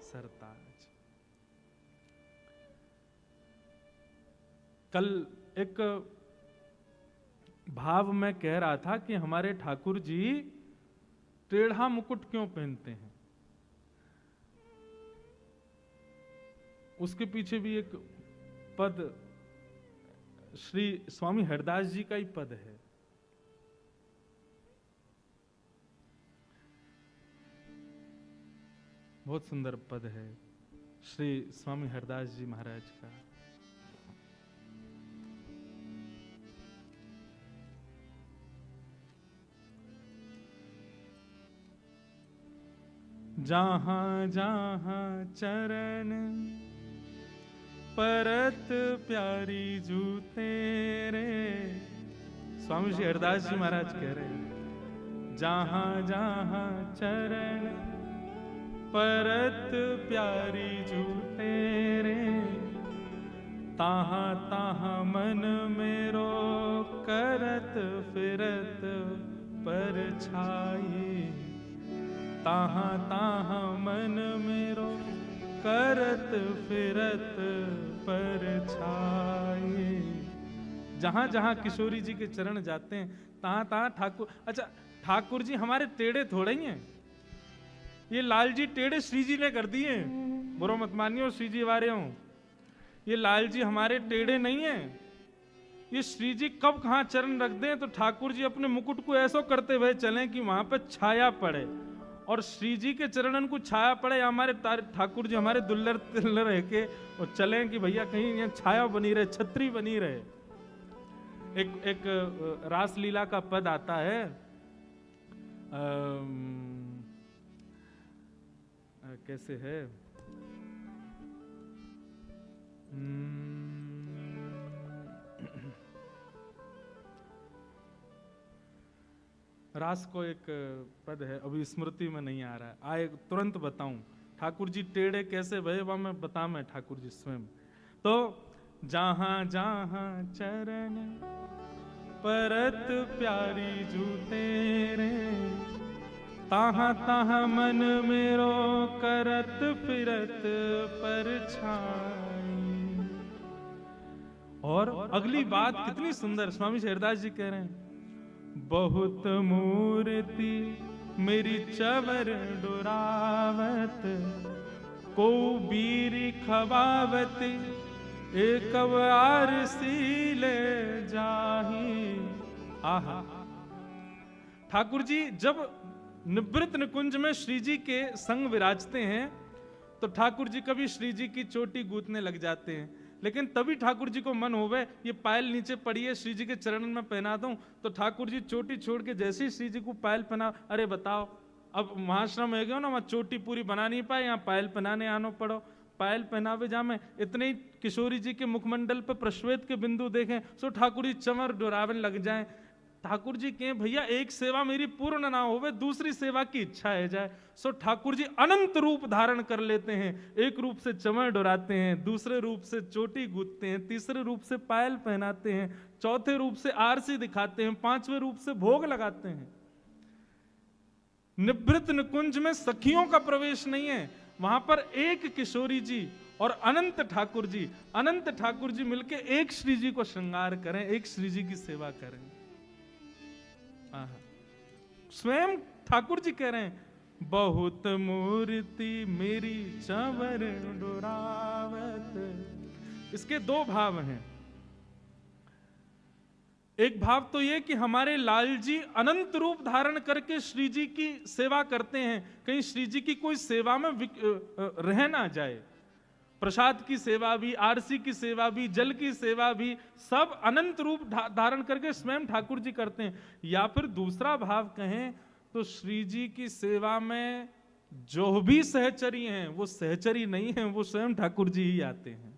सरताज। कल एक भाव में कह रहा था कि हमारे ठाकुर जी टेढ़ा मुकुट क्यों पहनते हैं, उसके पीछे भी एक पद श्री स्वामी हरदास जी का ही पद है। बहुत सुंदर पद है श्री स्वामी हरदास जी महाराज का। जहां जहां चरण परत प्यारी जू तेरे, स्वामी श्री हरदास जी महाराज कह रहे हैं, जहां जहां चरण परत प्यारी जू तेरे, ताहा ताहा मन मेरो करत फिरत पर छाई, ताहा ताहा मन मेरो करत फिरत पर छाई। जहां जहां किशोरी जी के चरण जाते हैं तहां तहां ठाकुर। अच्छा, ठाकुर जी हमारे टेढ़े थोड़े ही हैं, ये लाल जी टेढ़े श्री जी ने कर दिए, बुरो मत मानियो श्री जी वारे हो, ये लाल जी हमारे टेढ़े नहीं है। ये श्री जी कब कहां चरण रख दें तो ठाकुर जी अपने मुकुट को ऐसा करते हुए चलें कि वहां पर छाया पड़े, और श्री जी के चरणन को छाया पड़े, या हमारे ठाकुर जी हमारे दुल्लर तिल्लर रह के और चलें कि भैया कहीं यहाँ छाया बनी रहे, छतरी बनी रहे। एक रासलीला का पद आता है, कैसे है, रास को एक पद है, अभी स्मृति में नहीं आ रहा है, आए तुरंत बताऊं। ठाकुर जी टेढ़े कैसे भय वह मैं बता, मैं ठाकुर जी स्वयं। तो जहां जहां चरण परत प्यारी जू तेरे, ताहा ताहा मन मेरो करत फिरत पर छाई। और अगली बात कितनी सुंदर, स्वामी हरदास जी कह रहे हैं, बहुत मूर्ति मेरी चवर डुरावत, को बीरी खबावत एक आरसी ले जाही। आहा, ठाकुर जी जब निवृत्त निकुंज में श्री जी के संग विराजते हैं तो ठाकुर जी कभी श्री जी की चोटी गूंथने लग जाते हैं, लेकिन तभी ठाकुर जी को मन होवे ये पायल नीचे पड़ी है श्री जी के चरण में पहना दूं, तो ठाकुर जी चोटी छोड़ के जैसे ही श्री जी को पायल पहना, अरे बताओ अब महाश्रम है गया ना, वहां चोटी पूरी बना नहीं पाए, यहाँ पायल पहनाने आनो पड़ो, पायल पहनावे जामे। इतने ही किशोरी जी के मुखमंडल पर प्रश्वेत के बिंदु देखें सो ठाकुर जी चमर डोरावन लग जाए। ठाकुर जी कहें भैया एक सेवा मेरी पूर्ण ना होवे, दूसरी सेवा की इच्छा है जाए। सो ठाकुर जी अनंत रूप धारण कर लेते हैं, एक रूप से चमर डोराते हैं, दूसरे रूप से चोटी गूंथते हैं, तीसरे रूप से पायल पहनाते हैं, चौथे रूप से आरसी दिखाते हैं, पांचवें रूप से भोग लगाते हैं। निवृत्त निकुंज में सखियों का प्रवेश नहीं है, वहां पर एक किशोरी जी और अनंत ठाकुर जी मिलके एक श्री जी को श्रृंगार करें, एक श्री जी की सेवा करें। स्वयं ठाकुर जी कह रहे हैं बहुत मूर्ति मेरी चवर डोरावत। इसके दो भाव हैं, एक भाव तो ये कि हमारे लाल जी अनंत रूप धारण करके श्री जी की सेवा करते हैं, कहीं श्री जी की कोई सेवा में रह ना जाए। प्रसाद की सेवा भी, आरसी की सेवा भी, जल की सेवा भी, सब अनंत रूप धारण करके स्वयं ठाकुर जी करते हैं। या फिर दूसरा भाव कहें तो श्री जी की सेवा में जो भी सहचरी हैं वो सहचरी नहीं हैं, वो स्वयं ठाकुर जी ही आते हैं।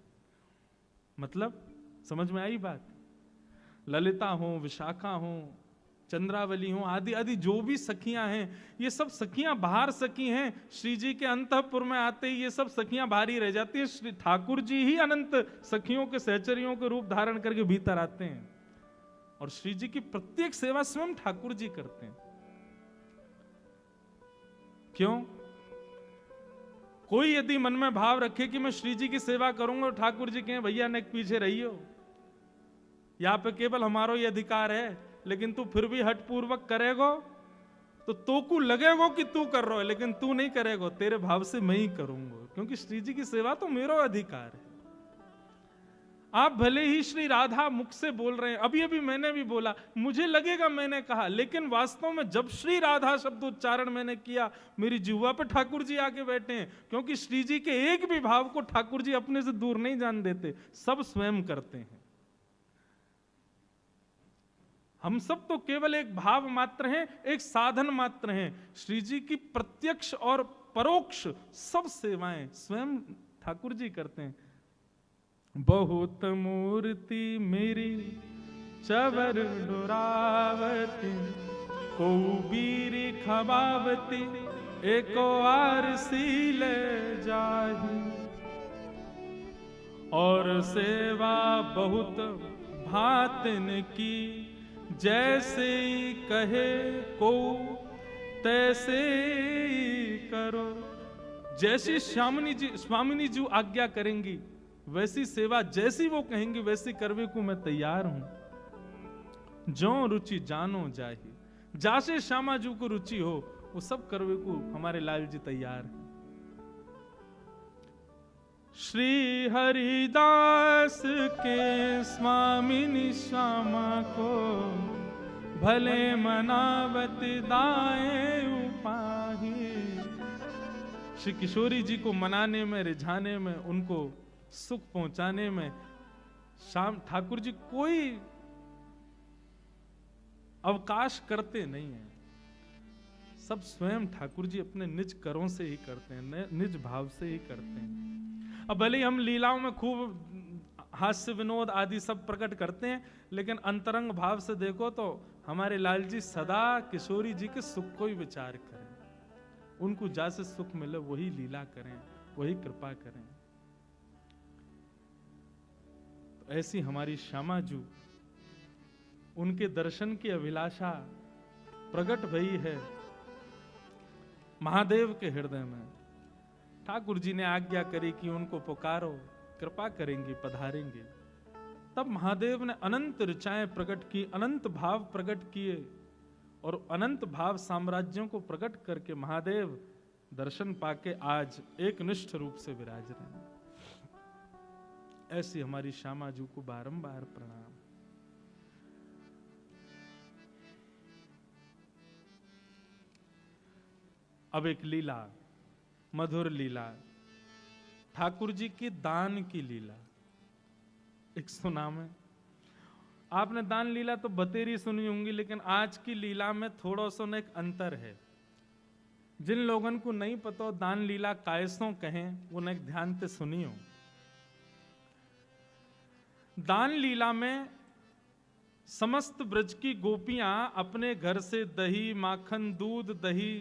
मतलब समझ में आई बात? ललिता हो, विशाखा हो, चंद्रावली हो, आदि आदि जो भी सखियां हैं, ये सब सखियां बाहर सखी हैं। श्री जी के अंतःपुर में आते ही ये सब सखियां बाहर ही रह जाती हैं। श्री ठाकुर जी ही अनंत सखियों के सहचरियों के रूप धारण करके भीतर आते हैं और श्री जी की प्रत्येक सेवा स्वयं ठाकुर जी करते हैं। क्यों? कोई यदि मन में भाव रखे कि मैं श्री जी की सेवा करूंगा और ठाकुर जी कहें भैया नेक पीछे रहियो, यहां पे केवल हमारा ही अधिकार है, लेकिन तू फिर भी हट पूर्वक करेगो तो को लगेगो कि तू कर रहा है, लेकिन तू नहीं करेगो, तेरे भाव से मैं ही करूंगा, क्योंकि श्री जी की सेवा तो मेरा अधिकार है। आप भले ही श्री राधा मुख से बोल रहे हैं, अभी अभी मैंने भी बोला, मुझे लगेगा मैंने कहा, लेकिन वास्तव में जब श्री राधा शब्द उच्चारण मैंने किया, मेरी जिह्वा पे ठाकुर जी आके बैठे हैं, क्योंकि श्री जी के एक भी भाव को ठाकुर जी अपने से दूर नहीं जान देते, सब स्वयं करते हैं। हम सब तो केवल एक भाव मात्र हैं, एक साधन मात्र हैं। श्री जी की प्रत्यक्ष और परोक्ष सब सेवाएं स्वयं ठाकुर जी करते हैं। बहुत मूर्ति मेरी चवर डुरावती, को बीर खबावती, एको आरसी ले जाही, और सेवा बहुत भातन की, जैसे कहे को तैसे करो। जैसी स्वामिनी जी आज्ञा करेंगी, वैसी सेवा जैसी वो कहेंगी वैसी करवे को मैं तैयार हूं। जो रुचि जानो जाही, जासे श्यामा जी को रुचि हो वो सब करवे को हमारे लाल जी तैयार हैं। श्री हरिदास के स्वामिनी श्यामा को, भले मनावत दाए उपाही। श्री किशोरी जी को मनाने में, रिझाने में, उनको सुख पहुंचाने में श्याम ठाकुर जी कोई अवकाश करते नहीं है। सब स्वयं ठाकुर जी अपने निज करों से ही करते हैं, निज भाव से ही करते हैं। अब भले ही हम लीलाओं में खूब हास्य विनोद आदि सब प्रकट करते हैं, लेकिन अंतरंग भाव से देखो तो हमारे लाल जी सदा किशोरी जी के सुख को ही विचार करें, उनको जैसे सुख मिले वही लीला करें, वही कृपा करें। तो ऐसी हमारी श्यामा जी, उनके दर्शन की अभिलाषा प्रकट भई है महादेव के हृदय में। ठाकुर जी ने आज्ञा करी कि उनको पुकारो, कृपा करेंगे, पधारेंगे। तब महादेव ने अनंत ऋचाएं प्रकट की, अनंत भाव प्रकट किए, और अनंत भाव साम्राज्यों को प्रकट करके महादेव दर्शन पाके आज एक निष्ठ रूप से विराज रहे हैं। ऐसी हमारी श्यामा जी को बारंबार प्रणाम। अब एक लीला, मधुर लीला, ठाकुर जी की दान की लीला एक सुनाम है। आपने दान लीला तो बतेरी सुनी होंगी, लेकिन आज की लीला में थोड़ा सा एक अंतर है। जिन लोगों को नहीं पता दान लीला कायसों कहें, वो न ध्यान से सुनियो। दान लीला में समस्त ब्रज की गोपियां अपने घर से दही, माखन, दूध, दही,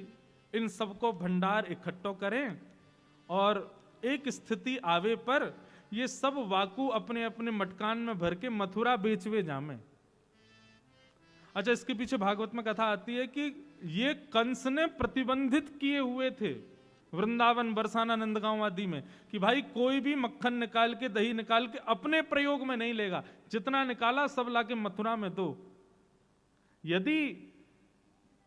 इन सबको भंडार इकट्ठो करें, और एक स्थिति आवे पर ये सब वाकू अपने अपने मटकान में भर के मथुरा बेचवे जामे। अच्छा, इसके पीछे भागवत में कथा आती है कि ये कंस ने प्रतिबंधित किए हुए थे वृंदावन, बरसाना, नंदगांव आदि में, कि भाई कोई भी मक्खन निकाल के, दही निकाल के अपने प्रयोग में नहीं लेगा, जितना निकाला सब लाके मथुरा में दो। यदि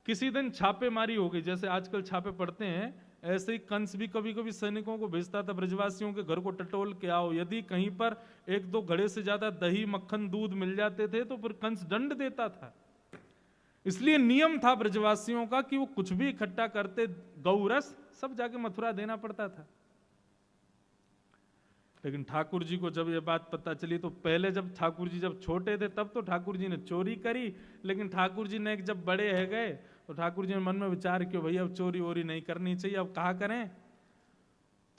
किसी दिन छापेमारी हो गई, जैसे आजकल छापे पड़ते हैं, ऐसे ही कंस भी कभी कभी सैनिकों को भेजता था ब्रजवासियों के घर को टटोल के आओ। यदि कहीं पर एक दो घड़े से ज्यादा दही, मक्खन, दूध मिल जाते थे तो फिर कंस दंड देता था। इसलिए नियम था ब्रजवासियों का कि वो कुछ भी इकट्ठा करते, गौरस सब जाके मथुरा देना पड़ता था। लेकिन ठाकुर जी को जब ये बात पता चली तो पहले जब ठाकुर जी जब छोटे थे तब तो ठाकुर जी ने चोरी करी, लेकिन ठाकुर जी ने जब बड़े है गए तो ठाकुर जी ने मन में विचार किया भैया अब चोरी वोरी नहीं करनी चाहिए, अब कहा करें।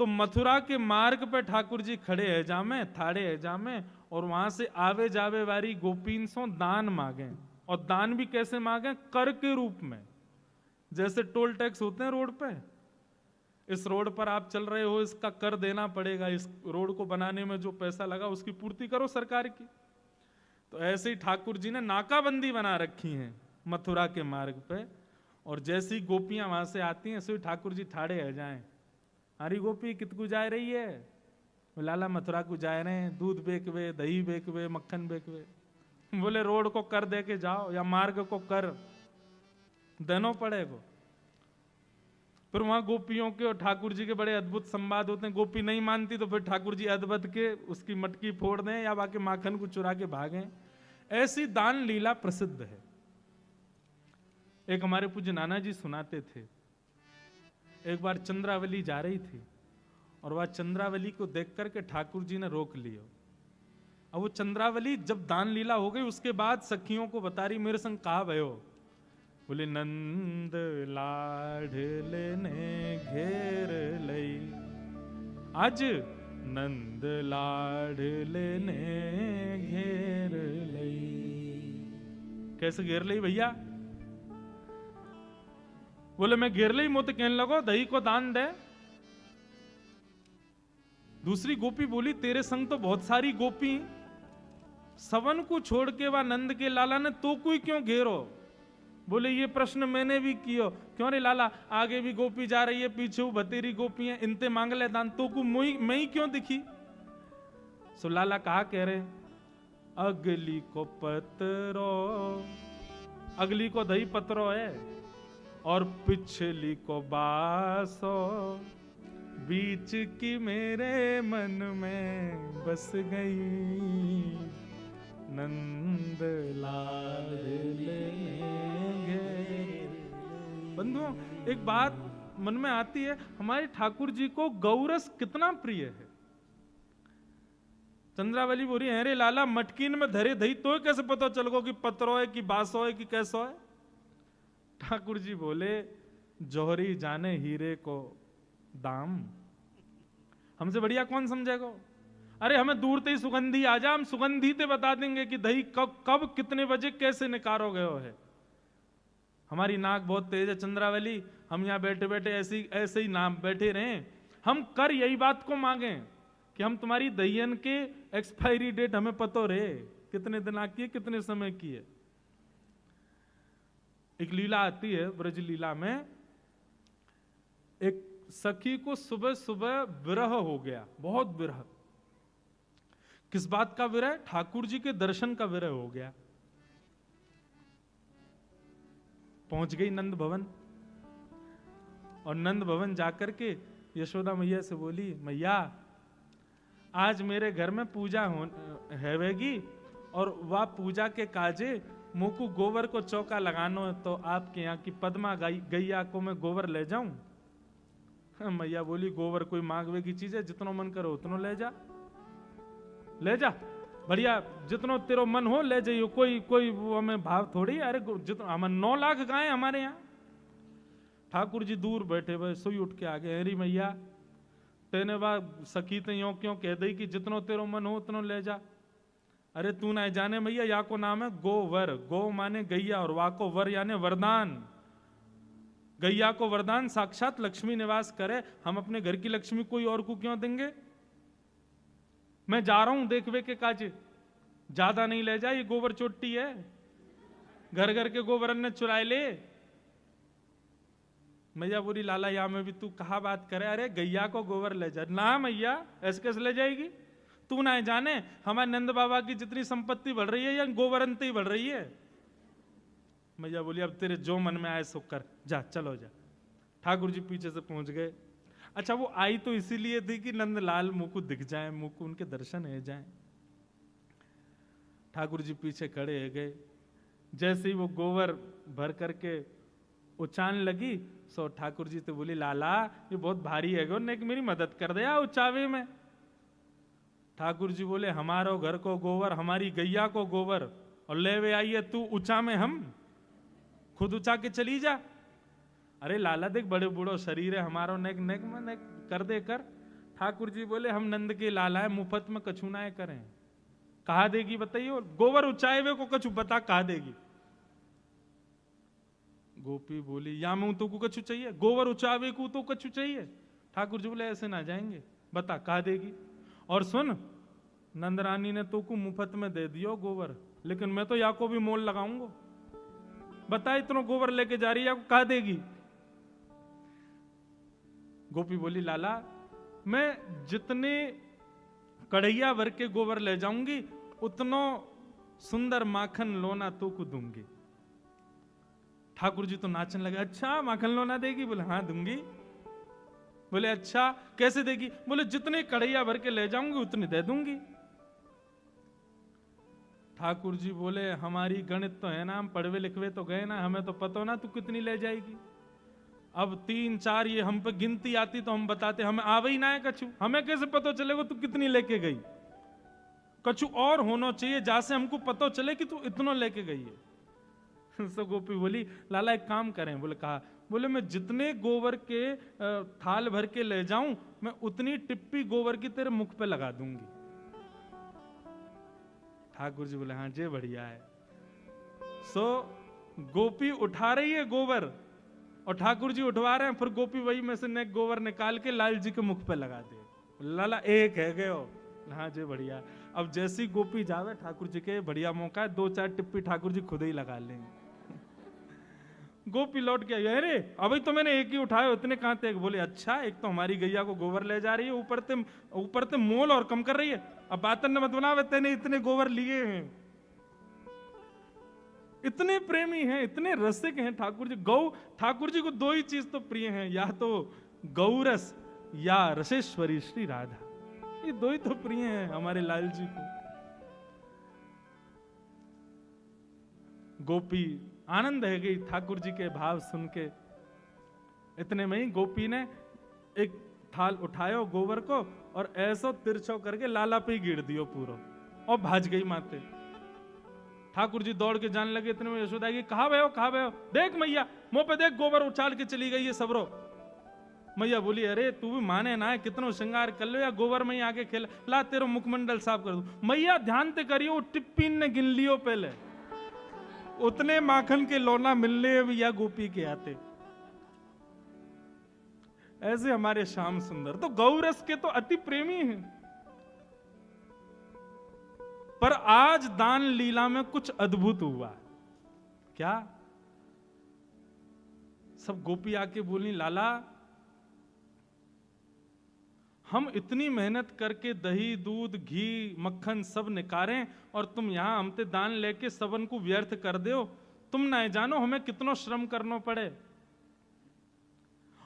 तो मथुरा के मार्ग पे ठाकुर जी खड़े है जामे, थाड़े है जामे, और वहां से आवे जावे वाली गोपीन सो दान मांगे। और दान भी कैसे मांगे? कर के रूप में। जैसे टोल टैक्स होते हैं रोड पे, इस रोड पर आप चल रहे हो, इसका कर देना पड़ेगा, इस रोड को बनाने में जो पैसा लगा उसकी पूर्ति करो सरकार की। तो ऐसे ही ठाकुर जी ने नाकाबंदी बना रखी है मथुरा के मार्ग पे, और जैसी गोपियां वहां से आती हैं ऐसे ही ठाकुर जी ठाड़े है जाएं। हरी गोपी कितकू जा रही है? लाला मथुरा को जा रहे हैं, दूध बेचवे, दही बेचवे, मक्खन बेचवे। बोले रोड को कर दे के जाओ या मार्ग को कर देना पड़ेगा। फिर वहां गोपियों के और ठाकुर जी के बड़े अद्भुत संवाद होते हैं। गोपी नहीं मानती तो फिर ठाकुर जी अदबद के उसकी मटकी फोड़ दें या बाकी माखन को चुरा के भागें। ऐसी दान लीला प्रसिद्ध है। एक हमारे पूज्य नाना जी सुनाते थे, एक बार चंद्रावली जा रही थी और वह चंद्रावली को देख करके ठाकुर जी ने रोक लिया। अब वो चंद्रावली जब दान लीला हो गई उसके बाद सखियों को बता रही, मेरे संग कहा भयो? बोले नंद लाडले ने घेर लई, आज नंद लाडले ने घेर लई। कैसे घेर लई भैया? बोले मैं घेर लई, मोते कहने लगो दही को दान दे। दूसरी गोपी बोली तेरे संग तो बहुत सारी गोपी, सवन को छोड़ के वह नंद के लाला ने तो कोई क्यों घेरो? बोले ये प्रश्न मैंने भी किया, क्यों रे लाला, आगे भी गोपी जा रही है, पीछे वो बतेरी गोपी है, इनते मांग ले दान, तो को मैं ही क्यों दिखी? सो लाला कहा कह रहे, अगली को पतरो, अगली को दही पतरो है, और पिछली को बासो, बीच की मेरे मन में बस गई, नंद लाडले घेर। बंधुओं, एक बात मन में आती है, हमारे ठाकुर जी को गौरस कितना प्रिय है। चंद्रावली बोली है रे लाला, मटकीन में धरे दही तो कैसे पता चल गो कि पत्रो है कि बासो है कि कैसो है? ठाकुर जी बोले जौहरी जाने हीरे को दाम, हमसे बढ़िया कौन समझेगा? अरे हमें दूर से ही सुगंधी आ जा, हम सुगंधी ते बता देंगे कि दही कब कितने बजे कैसे निकारो गयो है। हमारी नाक बहुत तेज है चंद्रावली, हम यहाँ बैठे बैठे ऐसे ही नाम बैठे रहे, हम कर यही बात को मांगे कि हम तुम्हारी दहियन के एक्सपायरी डेट हमें पतो रहे, कितने दिन की है, कितने समय की है। एक लीला आती है ब्रज लीला में, एक सखी को सुबह सुबह विरह हो गया, बहुत विरह। किस बात का विरह? ठाकुर जी के दर्शन का विरह हो गया। पहुंच गई नंद भवन, और नंद भवन जाकर के यशोदा मैया से बोली, मैया आज मेरे घर में पूजा हैवेगी, और वह पूजा के काजे मुकु गोबर को चौका लगानो है, तो आपके यहाँ की पद्मा गैया को मैं गोबर ले जाऊं? मैया बोली गोबर कोई मांगवे की चीज है, जितनो मन करो उतनो ले जा, ले जा, बढ़िया जितनो तेरो मन हो ले जाइयो, कोई वो हमें भाव थोड़ी। अरे जितना हम 9 लाख गाय हमारे यहाँ। ठाकुर जी दूर बैठे हुए सोई उठ के आगे, हरी मैया तेने बा सखी ते यो क्यों कह दई कि जितनो तेरो मन हो उतनो ले जा? अरे तू ना जाने मैया, या को नाम है गोवर, गो माने गैया और वा को वर यानी वरदान। गैया को वरदान साक्षात लक्ष्मी निवास करे, हम अपने घर की लक्ष्मी कोई और को क्यों देंगे? मैं जा रहा हूं देखवे के काज, ज्यादा नहीं ले जा, ये गोबर चोटी है, घर घर के गोबरन ने चुराए ले। मैया बोली लाला या में भी तू कहा बात करे, अरे गैया को गोबर ले जा ना मैया, ऐसे कैसे ले जाएगी? तू ना जाने हमारे नंद बाबा की जितनी संपत्ति बढ़ रही है या गोबरंती बढ़ रही है। मैया बोली अब तेरे जो मन में आए सो कर, जा चलो जा। ठाकुर जी पीछे से पहुंच गए। अच्छा वो आई तो इसीलिए थी कि नंदलाल मुंह को दिख जाए, मुंह को उनके दर्शन हो जाए। ठाकुर जी पीछे खड़े हो गए। जैसे ही वो गोबर भर करके उचान लगी, सो ठाकुर जी तो बोली लाला ये बहुत भारी है, ने मेरी मदद कर दिया उचावे में। ठाकुर जी बोले हमारो घर को गोबर, हमारी गैया को गोबर, और ले वे आइए तू ऊंचा में, हम खुद ऊंचा के चली जा। अरे लाला देख बड़े बूढ़ो शरीर है हमारो, नेक नेक में नेक कर दे कर। ठाकुर जी बोले हम नंद के लाला है, मुफ्त में कछु ना करें। कहा देगी बताइए, गोबर ऊंचाए हुए को कछु बता कहा देगी। गोपी बोली या मैं तो को कछु चाहिए, गोबर ऊंचावे को तो कछु चाहिए। ठाकुर जी बोले ऐसे ना जाएंगे, बता कहा देगी। और सुन, नंदरानी ने तो को मुफ्त में दे दियो गोबर, लेकिन मैं तो या को भी मोल लगाऊंगा। बता इतना गोबर लेके जा रही है, कहा देगी। गोपी बोली लाला मैं जितने कढ़ैया भर के गोबर ले जाऊंगी उतनो सुंदर माखन लोना तो को दूंगी। ठाकुर जी तो नाचने लगे, अच्छा माखन लोना देगी? बोले हाँ दूंगी। बोले अच्छा कैसे देगी? बोले जितने कढ़ैया भर के ले जाऊंगी उतने दे दूंगी। ठाकुर जी बोले हमारी गणित तो है ना, हम पढ़वे लिखवे तो गए ना, हमें तो पता हो ना तू कितनी ले जाएगी। अब 3 4 ये हम पे गिनती आती तो हम बताते, हमें आवे ही ना है कछु, हमें कैसे पता चलेगा तू कितनी लेके गई। कछु और होना चाहिए जैसे हमको पता चले कि तू इतना लेके गई है। तो गोपी बोली लाला एक काम करें। बोले कहा? बोले मैं जितने गोबर के थाल भर के ले जाऊं मैं उतनी टिप्पी गोबर की तेरे मुख पे लगा दूंगी। ठाकुर जी बोले हाँ जे बढ़िया है। सो गोपी उठा रही है गोबर और ठाकुर जी उठवा रहे हैं, फिर गोपी वही में से नेक गोबर निकाल के लाल जी के मुख पे लगा दे। लाला एक है गए हो। हाँ जे बढ़िया। अब जैसी गोपी जावे ठाकुर जी के बढ़िया मौका है, 2 4 टिप्पी ठाकुर जी खुद ही लगा लेंगे। गोपी लौट के अरे अभी तो मैंने एक ही उठाया, इतने कहां थे? बोले अच्छा एक तो हमारी गैया को गोबर ले जा रही है, ऊपर ते मोल और कम कर रही है। अब बातन ने मत बनावे, तेने इतने गोबर लिए हैं। इतने प्रेमी हैं, इतने रसिक हैं ठाकुर जी। ठाकुर जी को 2 ही चीज तो प्रिय हैं, या तो गौरस या रसेश्वरी श्री राधा। ये 2 ही तो प्रिय हैं हमारे लाल जी को। गोपी आनंद है गई ठाकुर जी के भाव सुन के। इतने में ही गोपी ने एक थाल उठायो गोबर को और ऐसो तिरछो करके लाला पे ही गिर दियो पूरा, और भाज गई माते। ठाकुर जी दौड़ के जाने लगे। इतने में यशोदा की कहा भयो देख मैया मुंह पे देख, गोबर उछाल के चली गई है सबरो। मैया बोली अरे तू भी माने ना है, कितनो श्रृंगार कर लो या गोबर में ही आके खेल, ला तेरो मुखमंडल साफ कर दू। मैया ध्यान ते करियो, टिप्पीन ने गिन लियो पहले, उतने माखन के लोना मिलने या गोपी के आते। ऐसे हमारे श्याम सुंदर तो गौरस के तो अति प्रेमी हैं। पर आज दान लीला में कुछ अद्भुत हुआ। क्या? सब गोपी आके बोली लाला हम इतनी मेहनत करके दही दूध घी मक्खन सब निकारें और तुम यहां हमसे दान लेके सबन को व्यर्थ कर दो। तुम ना जानो हमें कितना श्रम करना पड़े,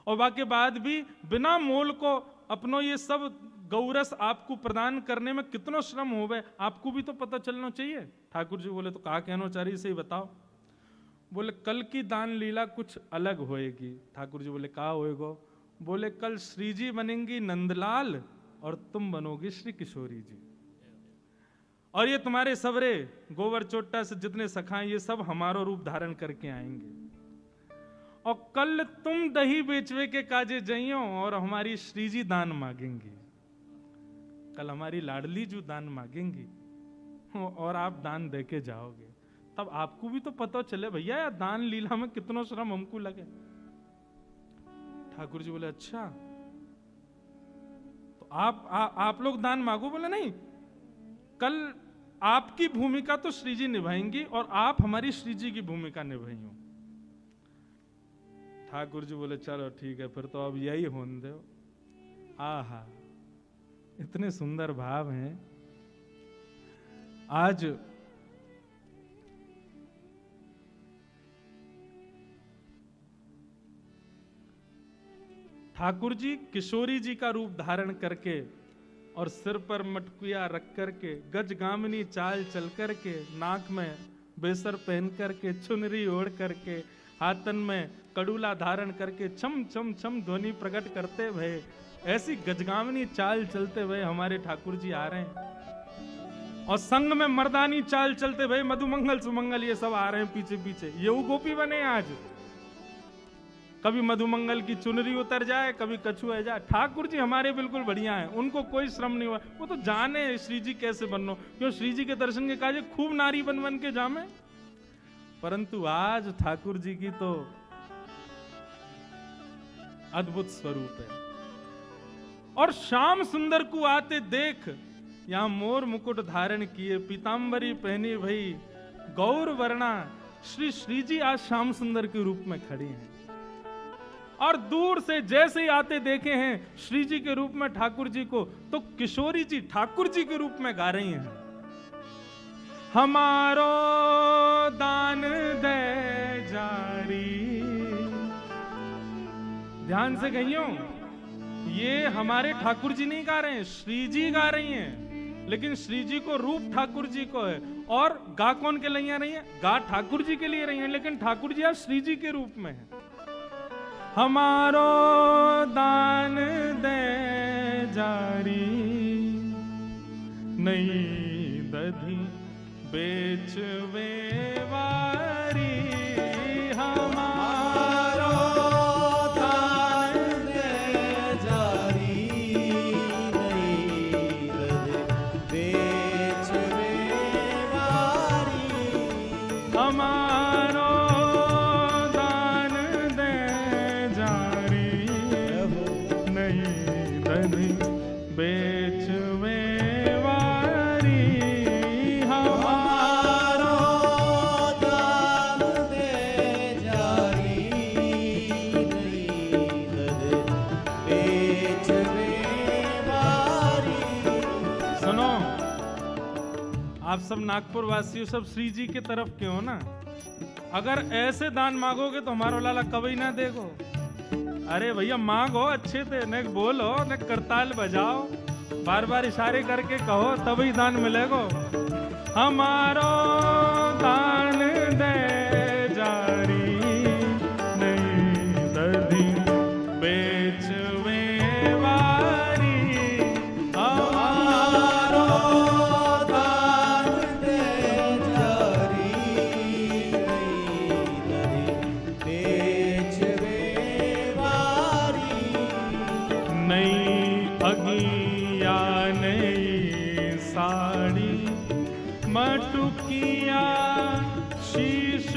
और बाकी बाद भी बिना मोल को अपनो ये सब गौरस आपको प्रदान करने में कितना श्रम होवे, आपको भी तो पता चलना चाहिए। ठाकुर जी बोले तो कहा कहना चाह रही से ही बताओ। बोले कल की दान लीला कुछ अलग होएगी। ठाकुर जी बोले कहा होएगा? बोले कल श्री जी बनेंगी नंदलाल और तुम बनोगी श्री किशोरी जी, और ये तुम्हारे सबरे गोवर चोट्टा से जितने सखाएं ये सब हमारो रूप धारण करके आएंगे, और कल तुम दही बेचवे के काजे जइयो और हमारी श्री जी दान मांगेंगी। कल हमारी लाडली जो दान मांगेंगी और आप दान देके जाओगे, तब आपको भी तो पता चले भैया यार दान लीला में कितना श्रम हमको लगे। ठाकुर जी बोले अच्छा तो आप लोग दान मांगो। बोले नहीं, कल आपकी भूमिका तो श्री जी निभाएंगी और आप हमारी श्री जी की भूमिका निभाइयो। ठाकुर जी बोले चलो ठीक है फिर तो अब यही होने दो। आहा इतने सुंदर भाव हैं। आज ठाकुर जी किशोरी जी का रूप धारण करके और सिर पर मटकुया रख करके, गजगामिनी चाल चल करके, नाक में बेसर पहन करके, चुनरी ओढ़ करके, हाथन में कड़ूला धारण करके छम छम छम ध्वनि प्रकट करते भय ऐसी गजगामनी चाल चलते हुए हमारे ठाकुर जी आ रहे हैं, और संग में मर्दानी चाल चलते हुए मधुमंगल सुमंगल ये सब आ रहे हैं पीछे पीछे। ये वो गोपी बने आज, कभी मधुमंगल की चुनरी उतर जाए, कभी कछुआ जाए। ठाकुर जी हमारे बिल्कुल बढ़िया हैं, उनको कोई श्रम नहीं हुआ। वो तो जाने श्री जी कैसे बननो, क्यों श्री जी के दर्शन के काजे खूब नारी बन बन के जामे। परंतु आज ठाकुर जी की तो अद्भुत स्वरूप है। और श्याम सुंदर को आते देख, यहां मोर मुकुट धारण किए, पीतांबरी पहनी भई गौर वर्णा, श्री जी आज श्याम सुंदर के रूप में खड़ी हैं। और दूर से जैसे ही आते देखे हैं श्री जी के रूप में ठाकुर जी को, तो किशोरी जी ठाकुर जी के रूप में गा रही हैं, हमारो दान दे जारी। ध्यान से कहियो, ये हमारे ठाकुर जी नहीं गा रहे हैं, श्री जी गा रही हैं। लेकिन श्री जी को रूप ठाकुर जी को है, और गा कौन के लिए रही है? गा ठाकुर जी के लिए रही है, लेकिन ठाकुर जी आज श्री जी के रूप में है। हमारो दान दे जारी, नहीं दधी बेचवे वारी। हमारो दान दे जारी, नहीं दधी बेचवे वारी। हमारो दान दे जारी, नहीं दधी बेचवे वारी। हमारो दान दे जारी, नहीं दधी बेचवे वारी। सुनो, आप सब नागपुर वासियों सब श्री जी के तरफ के हो ना, अगर ऐसे दान मांगोगे तो हमारा लाला कभी ना देगो। अरे भैया मांगो अच्छे से, न बोलो न करताल बजाओ, बार बार इशारे करके कहो तभी दान मिलेगो। हमारो दान दे जारी, नहीं दधी बेचवे वारी। हमारो दान दे जारी, नहीं दधी बेचवे वारी। नई अगिया नई साड़ी, मटुकिया शीश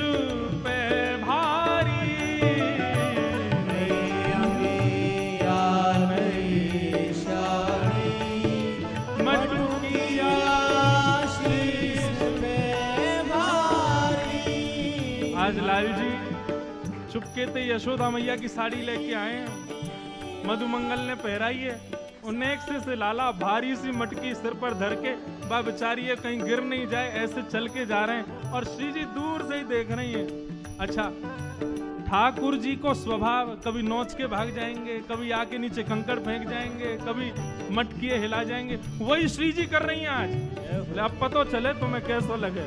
पे भारी। नई अगिया नई साड़ी, मटुकिया शीश पे भारी। आज लाल जी चुपके ते यशोदा मैया की साड़ी लेके आए हैं, मधुमंगल ने पहराई है। उन्हें एक से लाला भारी सी मटकी सिर पर धर के, बा बेचारी है कहीं गिर नहीं जाए, ऐसे चल के जा रहे हैं, और श्री जी दूर से ही देख रही हैं। अच्छा, ठाकुर जी को स्वभाव कभी नोच के भाग जाएंगे, कभी आके नीचे कंकड़ फेंक जाएंगे, कभी मटकिए हिला जाएंगे, वही श्री जी कर रही हैं आज। बोले, अब पता चले तुम्हें कैसा लगे।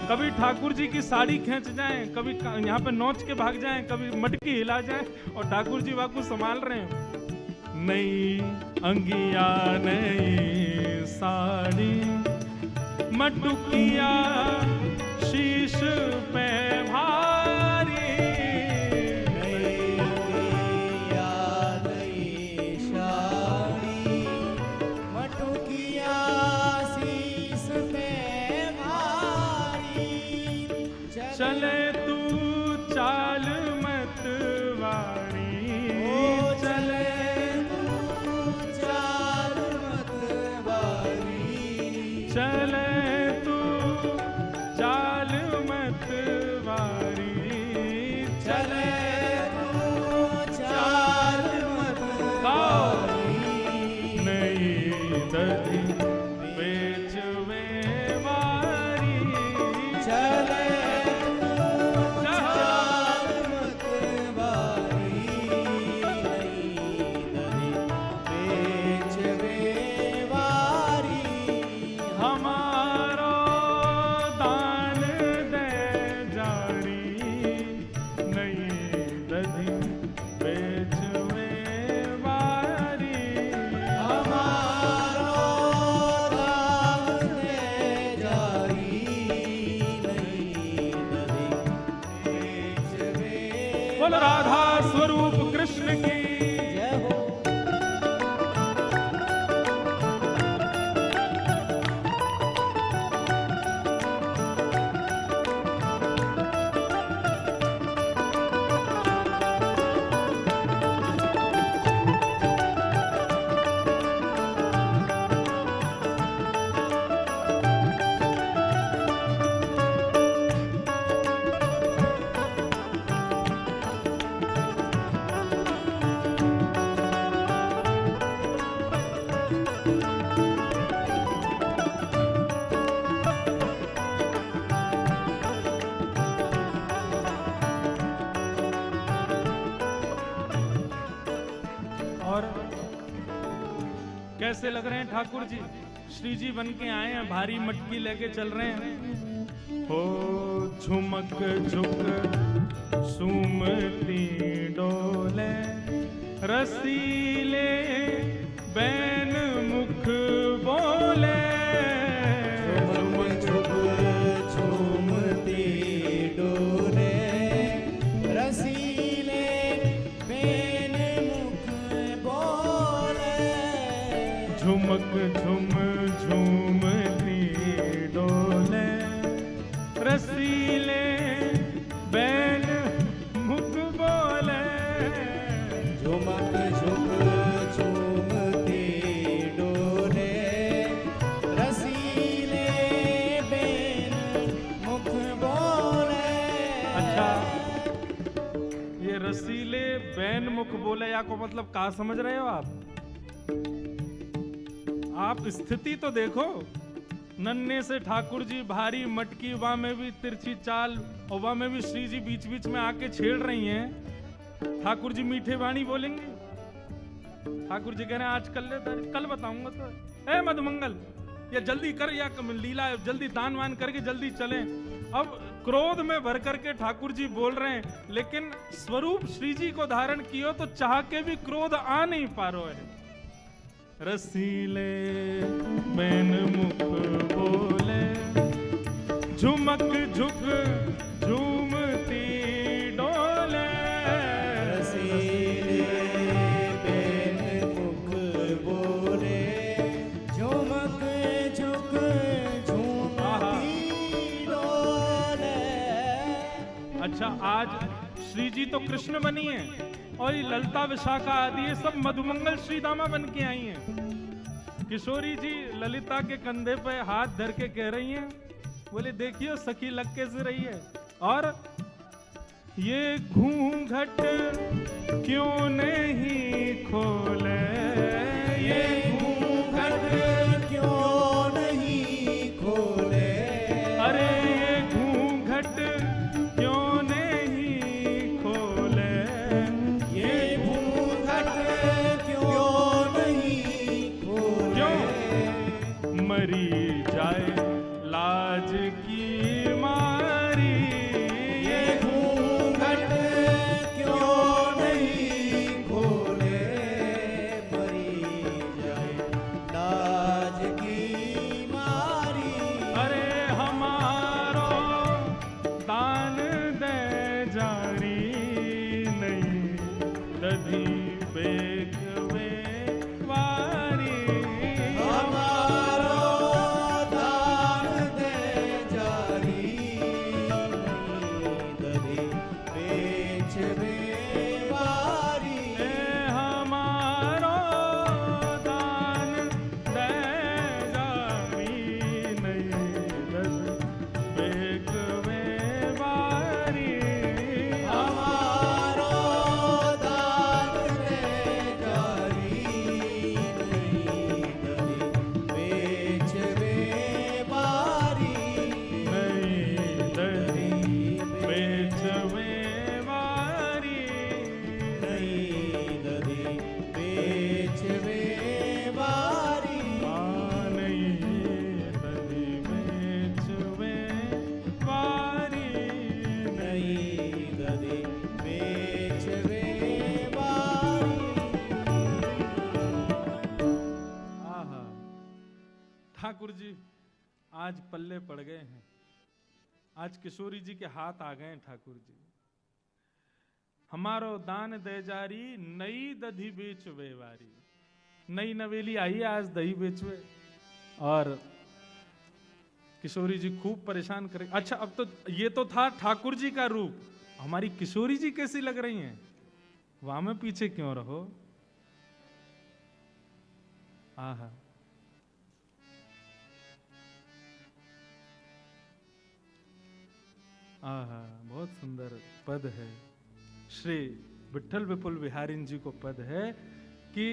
कभी ठाकुर जी की साड़ी खींच जाएं, कभी यहाँ पे नोच के भाग जाएं, कभी मटकी हिला जाएं, और ठाकुर जी वाकू संभाल रहे हैं। नई अंगिया नई साड़ी, मटुकिया शीश पे भारी। नई अगिया नई साड़ी, मटुकिया शीश पे भारी। चले तू चाल मत वारी, चले चाल मत वारी। चले तू चाल मत वारी। चले तू चाल मत वारी। नहीं दधी बेचवे वारी। चले चाल मत वारी। नहीं दधी बेचवे वारी। हमारो दान दे जारी, नहीं दधी बेचवे वारी। बोल राधा स्वरूप कृष्ण की। जय हो। और कैसे लग रहे हैं ठाकुर जी? श्री जी बन के आए हैं, भारी मटकी लेके चल रहे हैं। हो झुमक झुक सुमती डोले, रसीले बैन मुख बोले। झुमक झुक झूमती डोले, रसीले बैन मुख बोले। झुमक झुम झूमती डोले, रसीले बैन मुख बोले। झुमक झुक झूमती डोले, रसीले बैन मुख बोले। अच्छा, ये रसीले बैन मुख बोले या को मतलब का समझ रहे हो आप? आप स्थिति तो देखो, नन्हे से ठाकुर जी भारी मटकी, वहां में भी तिरछी चाल और वहां में भी श्री जी बीच बीच में आके छेड़ रही हैं। ठाकुर जी मीठे वाणी बोलेंगे। ठाकुर जी कह रहे हैं आज कल बताऊंगा। तो ए मधुमंगल, ये जल्दी कर, या लीला जल्दी दान वान करके जल्दी चलें। अब क्रोध में भर करके ठाकुर जी बोल रहे हैं, लेकिन स्वरूप श्री जी को धारण कियो तो चाह के भी क्रोध आ नहीं पा रहा है। रसीले बैन मुख बोले, झुमक झुक झूमती डोले। रसीले बैन मुख बोले, झुमक झुक झूमती डोले। अच्छा, आज श्री जी तो कृष्ण बनी है और ये ललिता विशाखा आदि ये सब मधुमंगल श्री दामा बन के आई हैं। किशोरी जी ललिता के कंधे पे हाथ धर के कह रही हैं, बोले देखियो सखी लग कैसे रही है। और ये घूंघट क्यों नहीं खोले, ये घूंघट क्यों नहीं खोले। अरे ये घूंघट क्यों नहीं खोले। ये घूंघट क्यों नहीं खोले। क्यों? मरी जाए लाज की मारी। ये घूंघट क्यों नहीं खोले। मरी जाए लाज की मारी। अरे हमारो दान दे जारी, नहीं दधी बेग में वारी। हमारो दान दे जारी, नहीं दधी बेच बेवारी। हमारो दान दे जारी, नहीं दधी बेग में वारी। हमारो दान दे जारी, नहीं दधी बेच बेवारी। नहीं दधी बेचवे वारी। नहीं दधी बेच बेवारी। नहीं दधी बेचवे वारी। नहीं दधी बेच बेवारी। आहा, ठाकुर जी आज पल्ले पड़ गए हैं। आज किशोरी जी के हाथ आ गए हैं ठाकुर जी। हमारो दान दे जारी, नई दधी बेच वेवारी। नई नवेली आई है आज दही बेचवे, और किशोरी जी खूब परेशान करे। अच्छा, अब तो ये तो था ठाकुर जी का रूप, हमारी किशोरी जी कैसी लग रही हैं? वहां में पीछे क्यों रहो? आहा, आहा, बहुत सुंदर पद है। श्री विठल विपुल बिहारी जी को पद है कि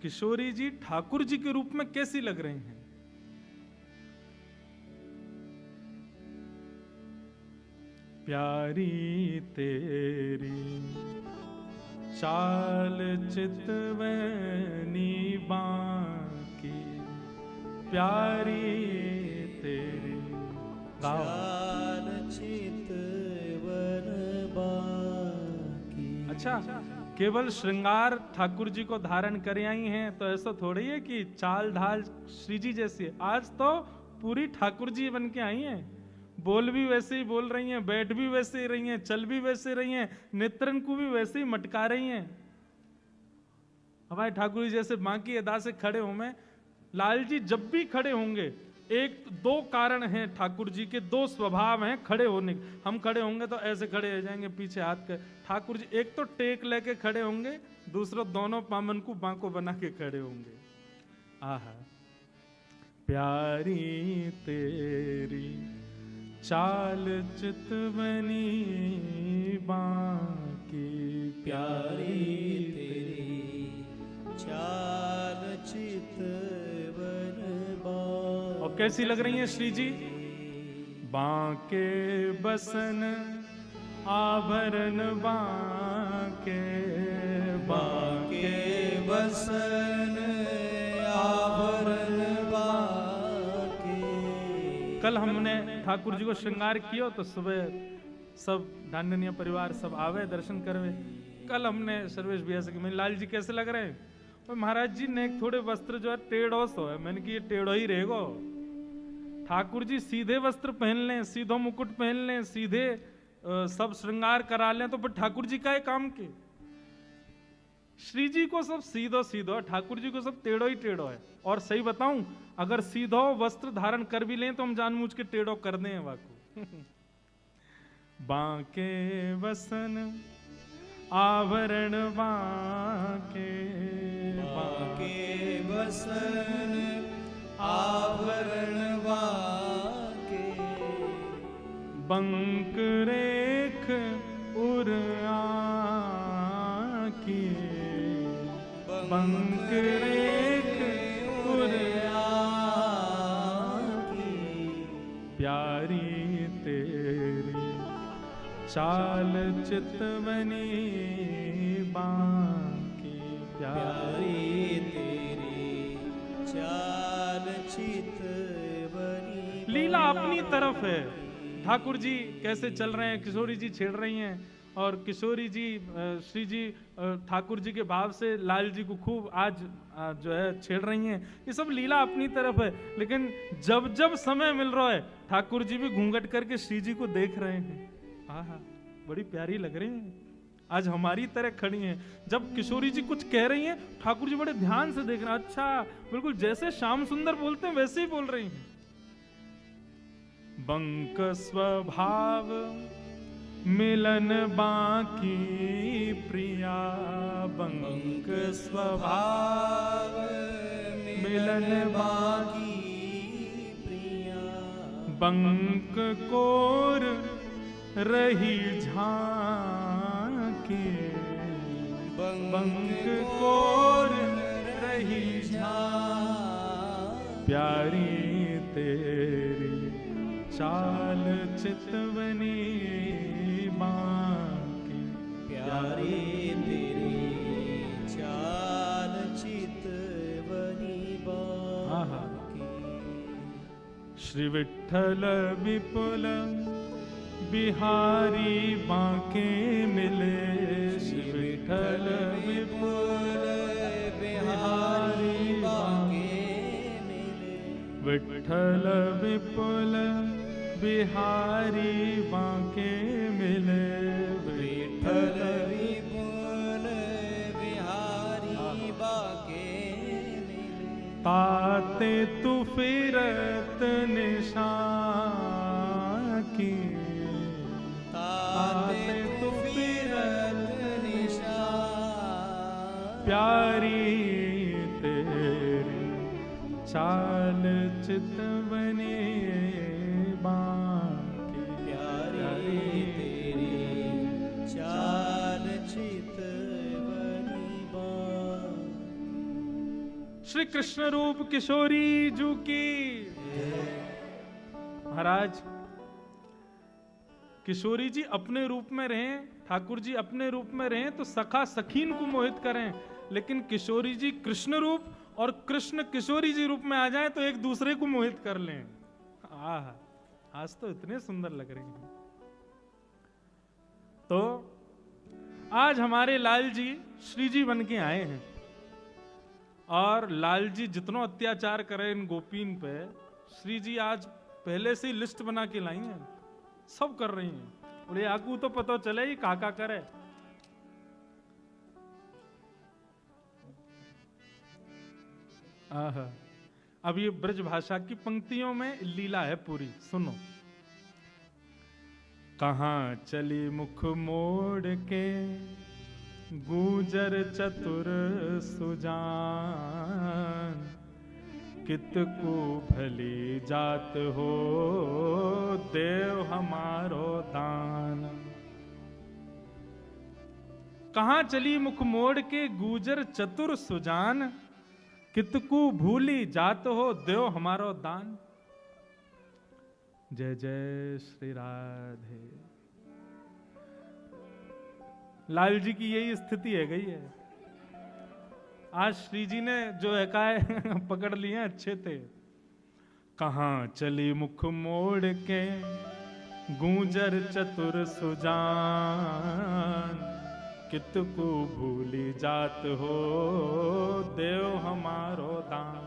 किशोरी जी ठाकुर जी के रूप में कैसी लग रही हैं। प्यारी तेरी चाल चितवनी बाकी, प्यारी तेरी चाल चितवन बाकी। अच्छा, केवल श्रृंगार ठाकुर जी को धारण कर आई हैं तो ऐसा थोड़ी है कि चाल ढाल श्री जी जैसी है। आज तो पूरी ठाकुर जी बन के आई हैं, बोल भी वैसे ही बोल रही हैं, बैठ भी वैसे ही रही हैं, चल भी वैसे रही हैं, नेत्रन को भी वैसे ही मटका रही हैं। हमारे ठाकुर जी जैसे बाकी अदा से खड़े हो में, लाल जी जब भी खड़े होंगे, एक दो कारण हैं ठाकुर जी के, दो स्वभाव हैं खड़े होने के। हम खड़े होंगे तो ऐसे खड़े हो जाएंगे पीछे हाथ के। ठाकुर जी एक तो टेक लेके खड़े होंगे, दूसरा दोनों पामन को बांको बना के खड़े होंगे। आहा, प्यारी तेरी चाल चितवनी बाकी, प्यारी तेरी चाल चितवन बाकी। और कैसी लग रही हैं श्री जी? बांके बसन आभरण बांके, बांके बसन आभरण बांके। कल हमने ठाकुर जी को श्रृंगार किया तो सुबह सब ढांडनिया परिवार सब आवे दर्शन करवे। कल हमने सर्वेश भैया से मैंने, लाल जी कैसे लग रहे हैं? और महाराज जी ने थोड़े वस्त्र जो है टेढ़ो सो है। मैंने कि ये टेढ़ो ही रहेगो, ठाकुर जी सीधे वस्त्र पहन लें, सीधो मुकुट पहन लें, सीधे सब श्रृंगार करा लें तो फिर ठाकुर जी का है काम के। श्री जी को सब सीधो सीधो, ठाकुर जी को सब टेढ़ो ही टेढ़ो है। और सही बताऊं, अगर सीधो वस्त्र धारण कर भी लें तो हम जानबूझ के टेढ़ो कर दें वाको। बांके वसन आवरण बांके, बांके वसन आवरण बांके। बंक रेख उर आकी, बंक रेख उर आकी। प्यारी तेरी चाल चितवनी बांकी, प्यारी तेरी चाल चितवनी। लीला अपनी तरफ है। ठाकुर जी कैसे चल रहे हैं, किशोरी जी छेड़ रही हैं, और किशोरी जी श्री जी ठाकुर जी के भाव से लाल जी को खूब आज जो है छेड़ रही हैं। ये सब लीला अपनी तरफ है। लेकिन जब जब समय मिल रहा है ठाकुर जी भी घूंघट करके श्री जी को देख रहे हैं। हाँ, बड़ी प्यारी लग रही हैं, आज हमारी तरह खड़ी हैं। जब किशोरी जी कुछ कह रही हैं ठाकुर जी बड़े ध्यान से देख रहे हैं। अच्छा, बिल्कुल जैसे श्याम सुंदर बोलते हैं वैसे ही बोल रही हैं। बंक स्वभाव मिलन बाकी प्रिया, बंक स्वभाव मिलन बाकी प्रिया। बंक कोर रही झांकी, बंक कोर रही झांकी। प्यारी तेरी चाल चितवनी बांकी, प्यारी तेरी चाल चितवनी बांकी। श्री विठ्ठल विपुल बिहारी बांके मिले, श्री विठ्ठल विपुल बिहारी बांके मिले। विठ्ठल विपुल बिहारी बांके मिले, विठ्ठल ताते तू फिरत निशान की, ताते तू फिरत निशान, प्यारी तेरी चाल चितवनी बांकी, प्यारी तेरी चाल चितवनी बांकी। श्री कृष्ण रूप किशोरी जू की। महाराज किशोरी जी अपने रूप में रहें, ठाकुर जी अपने रूप में रहें तो सखा सखीन को मोहित करें, लेकिन किशोरी जी कृष्ण रूप और कृष्ण किशोरी जी रूप में आ जाए तो एक दूसरे को मोहित कर लें। आह, आज तो इतने सुंदर लग रहे हैं। तो आज हमारे लाल जी श्री जी बन के आए हैं और लाल जी जितना अत्याचार करें इन गोपीन पे, श्री जी आज पहले से ही लिस्ट बना के लाई हैं, सब कर रही हैं। बोले आगू तो पता चले ही काका करे। आहा, अब ये ब्रज भाषा की पंक्तियों में लीला है पूरी, सुनो। कहां चली मुख मोड़ के गूंजर चतुर सुजान, कितकू भली जात हो देव हमारो दान। कहां चली मुख मोड़ के गूंजर चतुर सुजान, कितकू भूली जात हो देव हमारो दान। जय जय श्री राधे। लाल जी की यही स्थिति है गई है। आज श्री जी ने जो है का पकड़ लिए अच्छे थे। कहां चली मुख मोड़ के गूंजर चतुर सुजान, कितकू भूली जात हो देव हमारो दान।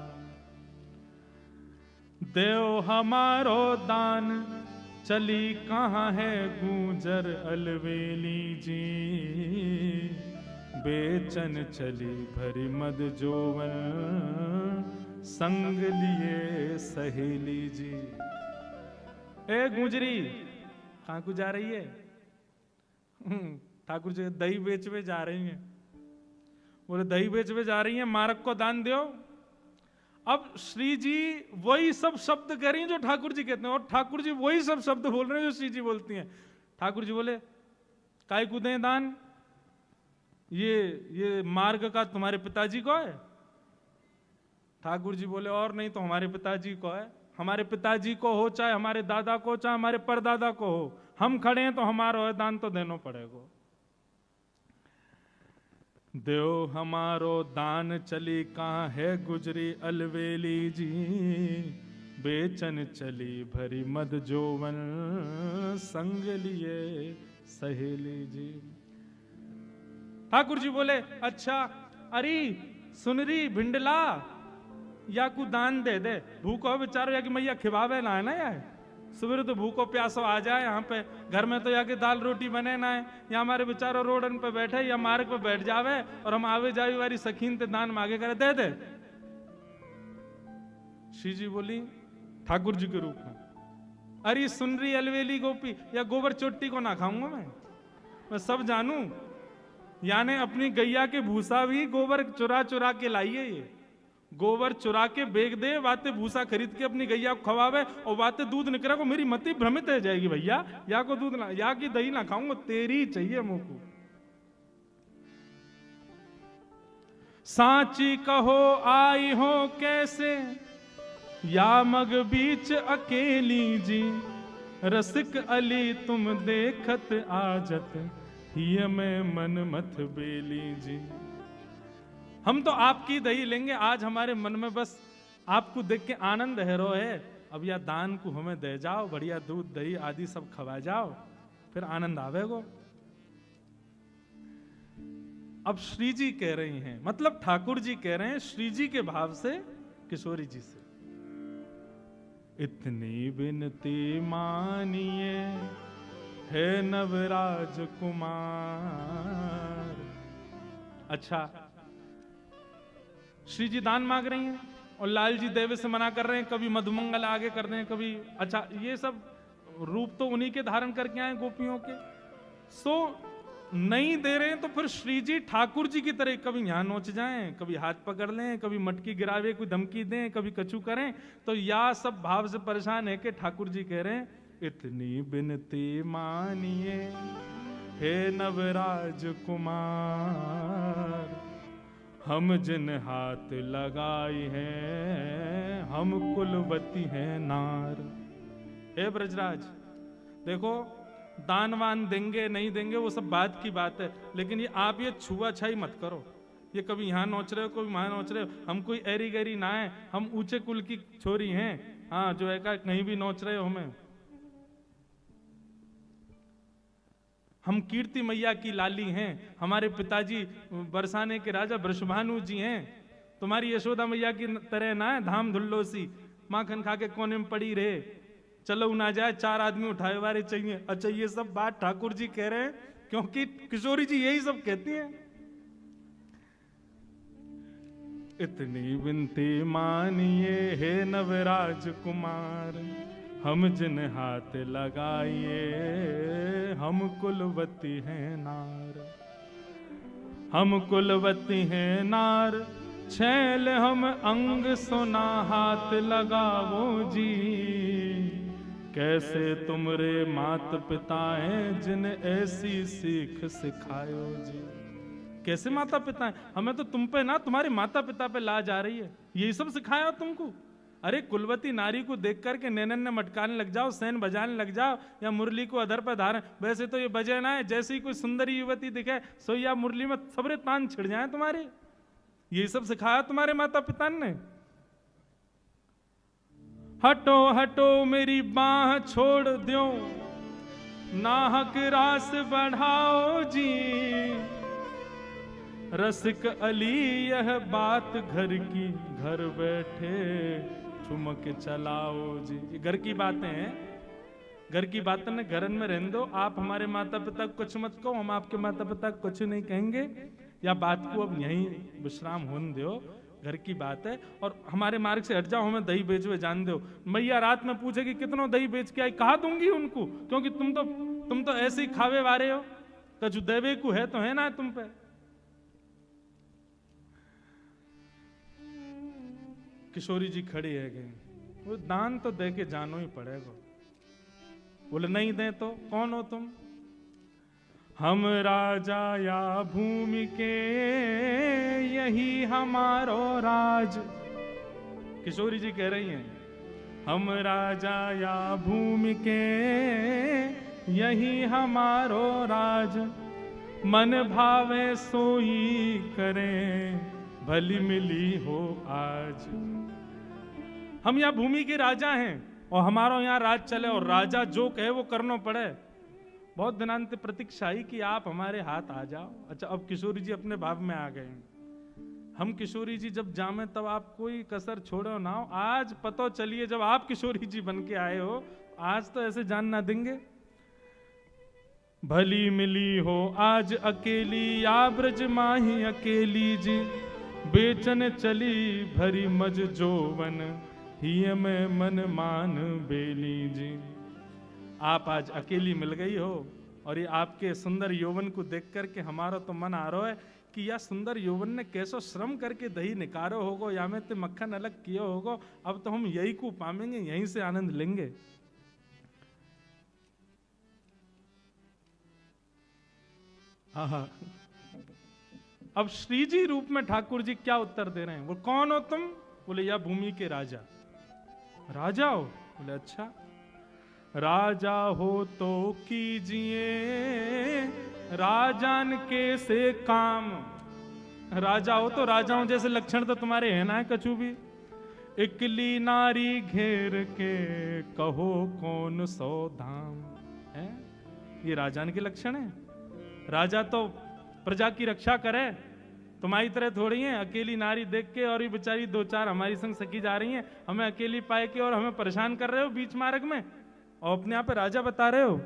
देव हमारो दान चली कहाँ है गूंजर अलवेली जी, बेचन चली भरी मद जोवन संग लिए सहेली जी। ए गुजरी कहाँ को जा रही है? ठाकुर जी दही बेचवे जा रही हैं। बोले दही बेचवे जा रही हैं, मारक को दान दो। अब श्री जी वही सब शब्द कह रही हैं जो ठाकुर जी कहते हैं, और ठाकुर जी वही सब शब्द बोल रहे हैं जो श्री जी बोलती हैं। ठाकुर जी बोले काय को दें दान? ये मार्ग का तुम्हारे पिताजी को है? ठाकुर जी बोले और नहीं तो हमारे पिताजी को है। हमारे पिताजी को हो, चाहे हमारे दादा को, चाहे हमारे परदादा को हो, हम खड़े हैं तो हमारा है, दान तो देना पड़ेगा। देव हमारो दान चली कहाँ है गुजरी अलवेली जी, बेचन चली भरी मद जोवन संग लिए सहेली जी। ठाकुर जी बोले अच्छा अरे सुनरी भिंडला या को दान दे दे, भूखो बेचारो या कि मैया खिवावे ना है ना यार, सुबह तो भूखो प्यासो आ जाए यहाँ पे, घर में तो या कि दाल रोटी बने ना है, या हमारे बेचारो रोडन पे बैठे या मार्ग पे बैठ जावे और हम आवे जावे वाली सखीन ते दान मांगे करे, दे दे। श्री जी बोली ठाकुर जी के रूप में, अरे सुनरी अलवेली गोपी या गोबर चोटी को ना खाऊंगा मैं सब जानू। यानी अपनी गैया के भूसा भी गोबर चुरा चुरा के लाइए, ये गोबर चुरा के बेच दे, बातें भूसा खरीद के अपनी गैया को खवावे और बातें दूध निकला को मेरी मति भ्रमित रह जाएगी। भैया या को दूध ना, या की दही ना खाऊंगा, तेरी चाहिए मुंह को। सांची कहो आई हो कैसे या मग बीच अकेली जी, रसिक अली तुम देखत आजत हिय में मन मत बेली जी। हम तो आपकी दही लेंगे, आज हमारे मन में बस आपको देख के आनंद है रो है। अब या दान को हमें दे जाओ, बढ़िया दूध दही आदि सब खवा जाओ, फिर आनंद आवेगो। अब श्री जी कह रही हैं, मतलब ठाकुर जी कह रहे हैं श्री जी के भाव से किशोरी जी से, इतनी विनती मानिए है नवराज कुमार। अच्छा श्री जी दान मांग रही हैं, और लाल जी देवे से मना कर रहे हैं, कभी मधुमंगल आगे कर दें, कभी अच्छा, ये सब रूप तो उन्हीं के धारण करके आए गोपियों के। सो नहीं दे रहे हैं तो फिर श्री जी ठाकुर जी की तरह कभी यहां नोच जाएं, कभी हाथ पकड़ लें, कभी मटकी गिरावे, कोई धमकी दें, कभी कछु करें। तो या सब भाव से परेशान है कि ठाकुर जी कह रहे हैं, इतनी बिनती मानिए हे नवराज कुमार, हम जिन हाथ लगाई हैं हम कुलवती हैं नार। हे ब्रजराज, देखो दानवान देंगे नहीं देंगे वो सब बात की बात है, लेकिन ये आप ये छुआछाई मत करो। ये कभी यहाँ नोच रहे हो, कभी वहां नोच रहे हो, हम कोई एरी गैरी ना है, हम ऊंचे कुल की छोरी हैं। हाँ, जो है कहीं भी नोच रहे हो हमें। हम कीर्ति मैया की लाली हैं, हमारे पिताजी बरसाने के राजा वृषभानु जी हैं, तुम्हारी यशोदा मैया की तरह ना है धाम धुल्लो सी माखन खा के कोने में पड़ी रहे, चलो ना जाए, 4 आदमी उठाए वारे चाहिए। अच्छा, ये सब बात ठाकुर जी कह रहे हैं क्योंकि किशोरी जी यही सब कहती हैं। इतनी विनती मानिए हे नवराज कुमार, हम जिन हाथ लगाइए हम कुलवती हैं नार, हम कुलवती हैं नार, छैल हम अंग सुना हाथ लगावो जी, कैसे तुमरे मात पिता हैं जिन ऐसी सीख सिखायो जी। कैसे माता पिता हैं? हमें तो तुम पे ना तुम्हारे माता पिता पे लाज आ रही है, यही सब सिखाया तुमको। अरे कुलवती नारी को देख करके नैनन ने मटकाने लग जाओ, सैन बजाने लग जाओ, या मुरली को अधर पर धारण। वैसे तो ये बजे ना है, जैसे ही कोई सुंदरी युवती दिखे सोया मुरली में सबरे तान छिड़ जाए तुम्हारे। यही सब सिखाया तुम्हारे माता पिता ने। हटो हटो मेरी बाह छोड़ दो, नाहक रास बढ़ाओ जी, रसिक अली यह बात घर की, घर बैठे ठुमक चलाओ जी। ये घर की बातें हैं, घर की बातें ने घरन में रहने दो। आप हमारे माता पिता को कुछ मत कहो, हम आपके माता पिता को कुछ नहीं कहेंगे, या बात को अब यहीं विश्राम होने दो, घर की बात है। और हमारे मार्ग से हट जाओ, हमें दही बेचवे जान दो। मैया रात में पूछेगी कितनों दही बेच के आई, कहा दूंगी उनको, क्योंकि तुम तो ऐसे ही खावे वारे हो, कछु देवे को है तो है ना तुम पे। किशोरी जी खड़ी है गई, वो दान तो दे के जानो ही पड़ेगा। बोले नहीं दे तो कौन हो तुम? हम राजा या भूमि के यही हमारो राज। किशोरी जी कह रही हैं, हम राजा या भूमि के यही हमारो राज, मन भावे सोई करें भली मिली हो आज। हम यहाँ भूमि के राजा हैं और हमारा यहाँ राज चले, और राजा जो कहे वो करना पड़े। बहुत दिनांत प्रतीक्षा ही कि आप हमारे हाथ आ जाओ। अच्छा, अब किशोरी जी अपने भाव में आ गए। हम किशोरी जी जब जामे तब आप कोई कसर छोड़ो ना हो। आज पता चलिए जब आप किशोरी जी बन के आए हो, आज तो ऐसे जान ना देंगे। भली मिली हो आज अकेली, या ब्रज माही अकेली जी, बेचन चली भरी मज जोवन, हिय में मन मान बेली जी। आप आज अकेली मिल गई हो, और ये आपके सुंदर यौवन को देख करके हमारा तो मन आ रहा है कि यह सुंदर यौवन ने कैसो श्रम करके दही निकारो होगो, या में ते मक्खन अलग किया होगो। अब तो हम यही को पामेंगे, यहीं से आनंद लेंगे। हाँ, अब श्री जी रूप में ठाकुर जी क्या उत्तर दे रहे हैं? वो कौन हो तुम? बोले या भूमि के राजा। राजा हो? बोले अच्छा, राजा हो तो कीजिए राजान के से काम। राजा हो तो राजाओं जैसे लक्षण तो तुम्हारे है ना कछु भी। इकली नारी घेर के कहो कौन सो धाम है, ये राजान के लक्षण है। राजा तो प्रजा की रक्षा करे, तुम्हारी तरह थोड़ी है। अकेली नारी देख के और ये बेचारी 2-4 हमारी संग सखी जा रही हैं, हमें अकेली पाए के और हमें परेशान कर रहे हो बीच मार्ग में, और अपने आप पे राजा बता रहे हो।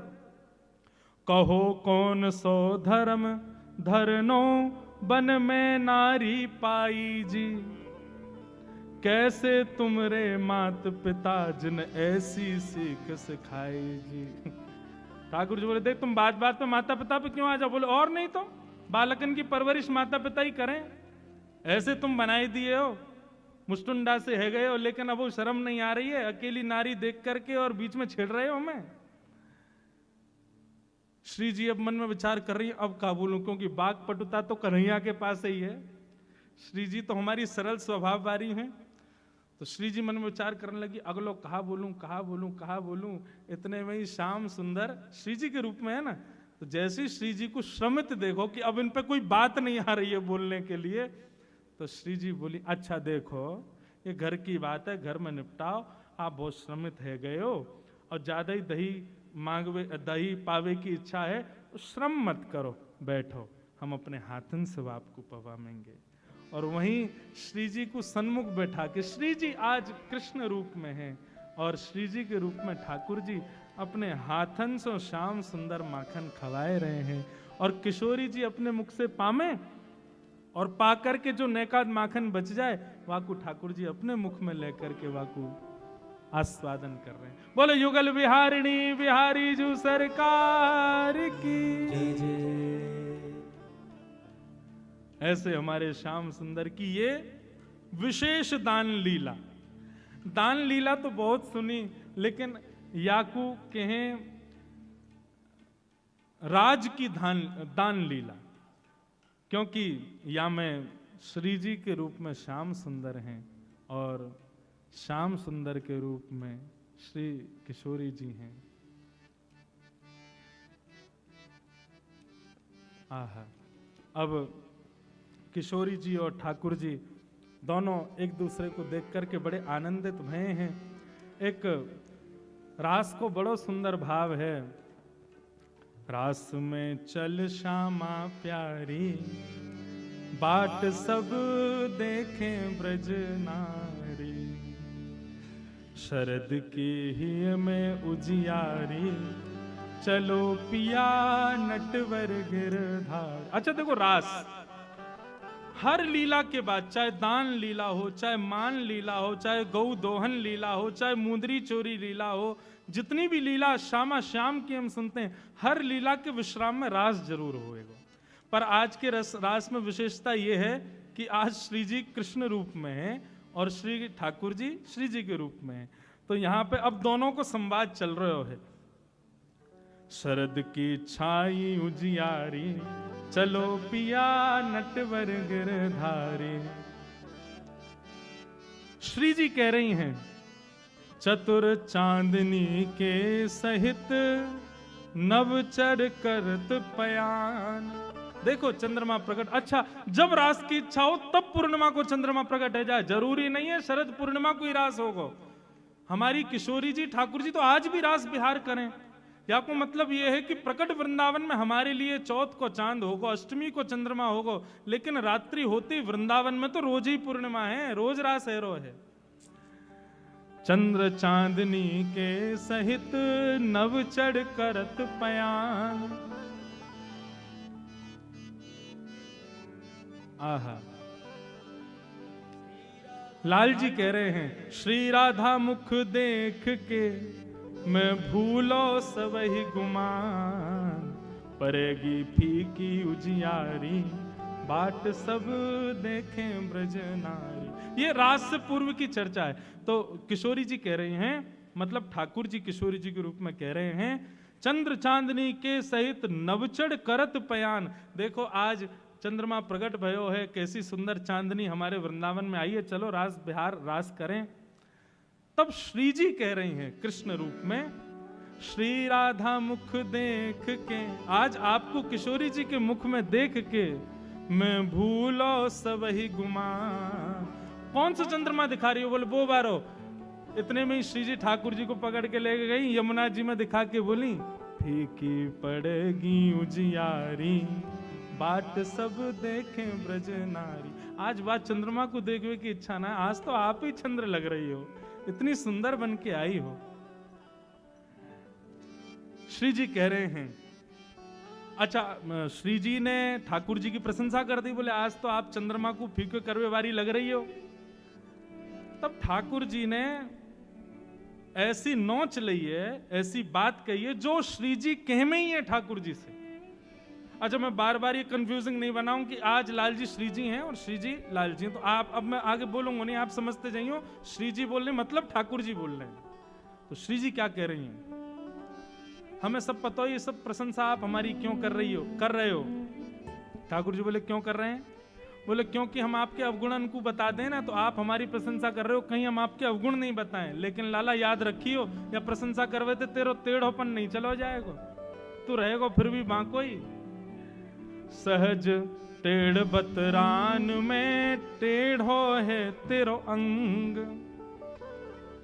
कहो कौन सो धर्म धरनो बन में नारी पाई जी, कैसे तुमरे मात पिता जिन ऐसी सीख सिखाई जी। ठाकुर जी बोले देख तुम बात बात पे माता पिता पे क्यों आ जाओ। बोले और नहीं तो बालकन की परवरिश माता पिता ही करें। ऐसे तुम बनाई दिए हो, मुस्टुंडा से है गए हो, लेकिन अब वो शर्म नहीं आ रही है अकेली नारी देख करके और बीच में छेड़ रहे हो हमें। श्री जी अब मन में विचार कर रही है अब क्या बोलूं, क्योंकि बाग पटुता तो कन्हैया के पास ही है, श्री जी तो हमारी सरल स्वभाव वाली हैं। तो श्री जी मन में विचार करने लगी अगलो कहा बोलूं कहा बोलूं कहा बोलूं। इतने में ही श्याम सुंदर श्री जी के रूप में है ना, तो जैसे ही श्री जी को श्रमित देखो कि अब इन पे कोई बात नहीं आ रही है बोलने के लिए, तो श्री जी बोली अच्छा देखो ये घर की बात है, घर में निपटाओ, आप बहुत श्रमित है गए हो और ज्यादा ही दही पावे की इच्छा है तो श्रम मत करो, बैठो हम अपने हाथन से आपको पवामेंगे। और वहीं श्री जी को सन्मुख बैठा के, श्री जी आज कृष्ण रूप में हैं और श्री जी के रूप में ठाकुर जी अपने हाथन से श्याम सुंदर माखन खवाए रहे हैं और किशोरी जी अपने मुख से पामे और पाकर के जो नेकाद माखन बच जाए वाकू ठाकुर जी अपने मुख में लेकर के वाकू आस्वादन कर रहे हैं। बोलो युगल बिहारिणी बिहारी जू सरकार की जय जय। ऐसे हमारे श्याम सुंदर की ये विशेष दान लीला। दान लीला तो बहुत सुनी, लेकिन याकू कहें राज की दान लीला, क्योंकि या में श्री जी के रूप में श्याम सुंदर हैं और श्याम सुंदर के रूप में श्री किशोरी जी हैं। आहा, अब किशोरी जी और ठाकुर जी दोनों एक दूसरे को देख करके बड़े आनंदित भये हैं। एक रास को बड़ो सुंदर भाव है, रास में चल श्यामा प्यारी बाट सब देखें ब्रज नारी, शरद की ही में उजियारी चलो पिया नटवर गिरधार। अच्छा देखो रास हर लीला के बाद, चाहे दान लीला हो, चाहे मान लीला हो, चाहे गौ दोहन लीला हो, चाहे मुंदरी चोरी लीला हो, जितनी भी लीला श्यामा श्याम की हम सुनते हैं, हर लीला के विश्राम में रास जरूर होएगा। पर आज के रास में विशेषता यह है कि आज श्री जी कृष्ण रूप में हैं और श्री ठाकुर जी श्री जी के रूप में हैं। तो यहाँ पे अब दोनों को संवाद चल रहे है। शरद की छाई उजियारी चलो पिया नटवर गिरधारी। श्री जी कह रही हैं चतुर चांदनी के सहित नवचर करत पयान। देखो चंद्रमा प्रकट, अच्छा जब रास की इच्छा हो तब पूर्णिमा को चंद्रमा प्रकट है जाए, जरूरी नहीं है शरद पूर्णिमा को ही रास होगा। हमारी किशोरी जी ठाकुर जी तो आज भी रास बिहार करें, या को मतलब यह है कि प्रकट वृंदावन में हमारे लिए चौथ को चांद होगा, अष्टमी को चंद्रमा होगा, लेकिन रात्रि होती वृंदावन में तो रोज ही पूर्णिमा है, रोज रास हैरो है। चंद्र चांदनी के सहित नव चढ़ करत पयान। आहा, लाल जी कह रहे हैं श्री राधा मुख देख के मैं भूलो सबही गुमान, परेगी फीकी उजियारी बाट सब देखें ब्रज नारी। ये रास से पूर्व की चर्चा है। तो किशोरी जी कह रहे हैं, मतलब ठाकुर जी किशोरी जी के रूप में कह रहे हैं चंद्र चांदनी के सहित नवचढ़ करत पयान। देखो आज चंद्रमा प्रकट भयो है, कैसी सुंदर चांदनी हमारे वृंदावन में आई है, चलो रास बिहार रास करें। तब श्री जी कह रही हैं कृष्ण रूप में श्री राधा मुख देख के, आज आपको किशोरी जी के मुख में देख के मैं भूलो सब ही गुमा। कौन सा चंद्रमा दिखा रही हो? बोले वो बारो। इतने में ही श्री जी ठाकुर जी को पकड़ के ले गई, यमुना जी में दिखा के बोली फीकी पड़ेगी उजियारी बाट सब देखें ब्रज नारी। आज बात चंद्रमा को देखने की इच्छा ना, आज तो आप ही चंद्र लग रही हो, इतनी सुंदर बन के आई हो। श्री जी कह रहे हैं, अच्छा श्री जी ने ठाकुर जी की प्रशंसा कर दी, बोले आज तो आप चंद्रमा को फीके करवे वारी लग रही हो। तब ठाकुर जी ने ऐसी नोच ली है, ऐसी बात कही है जो श्री जी कह में ही है ठाकुर जी से। अच्छा, मैं बार बार ये कंफ्यूजिंग नहीं बनाऊं कि आज लाल जी श्री जी हैं और श्री जी लाल जी हैं, तो आप अब मैं आगे बोलूंगा नहीं, आप समझते जाइए। श्री जी बोल रहे मतलब ठाकुर जी बोल रहे हैं, तो श्री जी क्या कह रही हैं हमें सब पता हो। ये सब प्रशंसा आप हमारी क्यों कर रहे हो। ठाकुर जी बोले क्यों कर रहे हैं? बोले क्योंकि हम आपके अवगुण को बता दें ना तो आप हमारी प्रशंसा कर रहे हो, कहीं हम आपके अवगुण नहीं बताएं। लेकिन लाला याद रखियो, या प्रशंसा करवे तो तेरो टेढ़ोपन नहीं चलो जाएगा, तू रहेगा फिर भी बांको ही। सहज टेढ़ बतरान में टेढ़ो है तेरो अंग,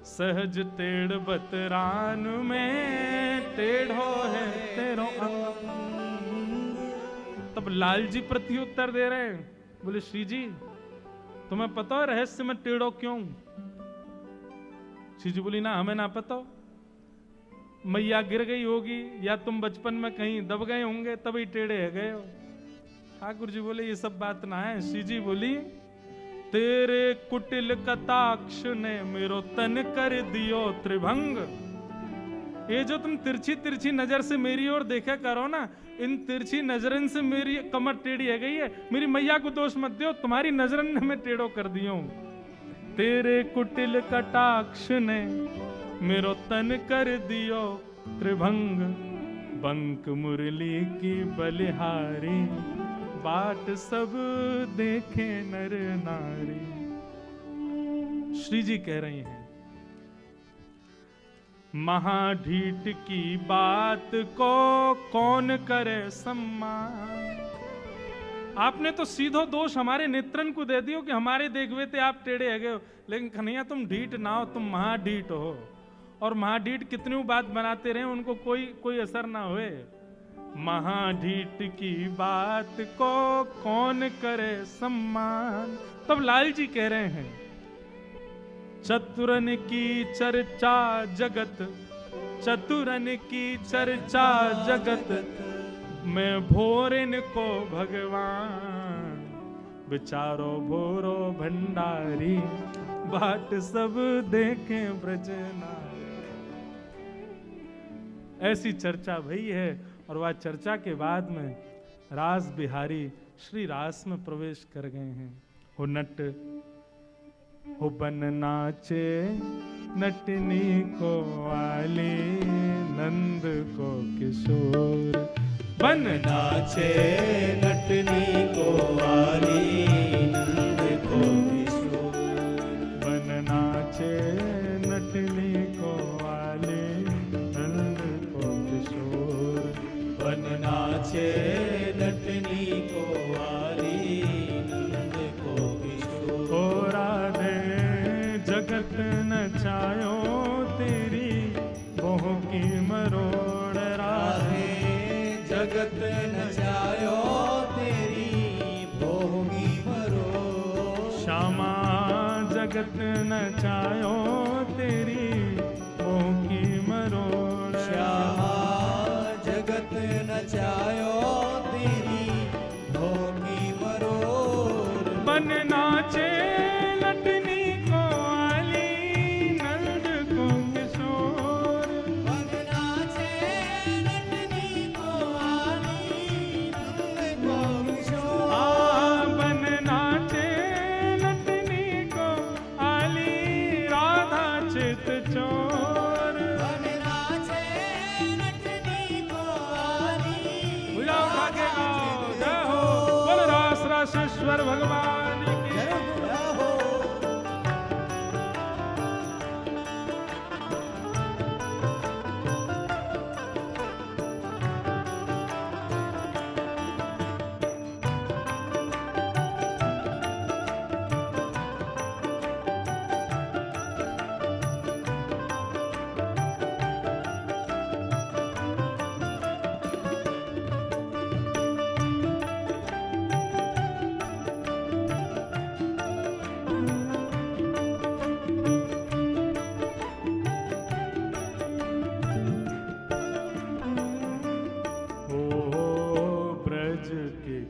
सहज टेढ़ बतरान में टेढ़ो है तेरो अंग। तब लाल जी प्रत्युत्तर दे रहे हैं, बोले श्री जी तुम्हें पता है रहस्य में टेढ़ो क्यों? श्री जी बोली ना हमें ना पता, मैया गिर गई होगी या तुम बचपन में कहीं दब गए होंगे तभी टेढ़े है गए हो। ठाकुर जी बोले ये सब बात ना है। श्री जी बोली तेरे कुटिल कटाक्ष ने मेरो तन कर दियो त्रिभंग। ये जो तुम तिरछी तिरछी नजर से मेरी ओर देखा करो ना, इन तिरछी नजरन से मेरी कमर टेढ़ी है गई है, मेरी मैया को दोष मत दियो, तुम्हारी नजरन ने मैं टेढ़ो कर दियो। तेरे कुटिल कटाक्ष ने मेरो तन कर दियो त्रिभंग, बंक मुरली की बलिहारी बाट सब देखे नर नारी। श्री जी कह रही हैं महाढीठ की बात को कौन करे सम्मान। आपने तो सीधो दोष हमारे नेत्रन को दे दियो कि हमारे देखवे थे आप टेढ़े है गए हो, लेकिन कन्हैया तुम ढीठ ना हो, तुम महाढीठ हो। और महाढीठ कितनी बात बनाते रहे उनको कोई असर ना हुए। महाढीठ की बात को कौन करे सम्मान। तब लाल जी कह रहे हैं चतुरन की चर्चा जगत, चतुरन की चर्चा जगत मैं भोरन को भगवान, बिचारो भोरो भंडारी बाट सब देखे ब्रजना। ऐसी चर्चा भई है और वह चर्चा के बाद में रास बिहारी श्री रास में प्रवेश कर गए हैं। हो नट हो बन नाचे नटनी को वाली नंद को किशोर, बन नाचे नटनी को वाली नंद को किशोर, बन नाचे नटनी को वाली नंद को किशोर, बन नाचे नटनी को वाली नंद को किशोर। ओ राधे जगत नचायो तेरी मोह की मरोड़, राधे जगत नचायो तेरी भोगी मरोड़, श्यामा जगत नचायो तेरी मोह की मरोड़, श्यामा जगत नचायो तेरी भोगी मरोड़। बन नाचे लटनी को वाली नंद को किशोर, बन नाचे नटनी को वाली नंद को किशोर, बन नाचे लटनी को आली राधा चित चोर, बन नाचे नटनी को वाली बुलाओ भागे आओ जय हो बोल रास रासेश्वर भगवान की।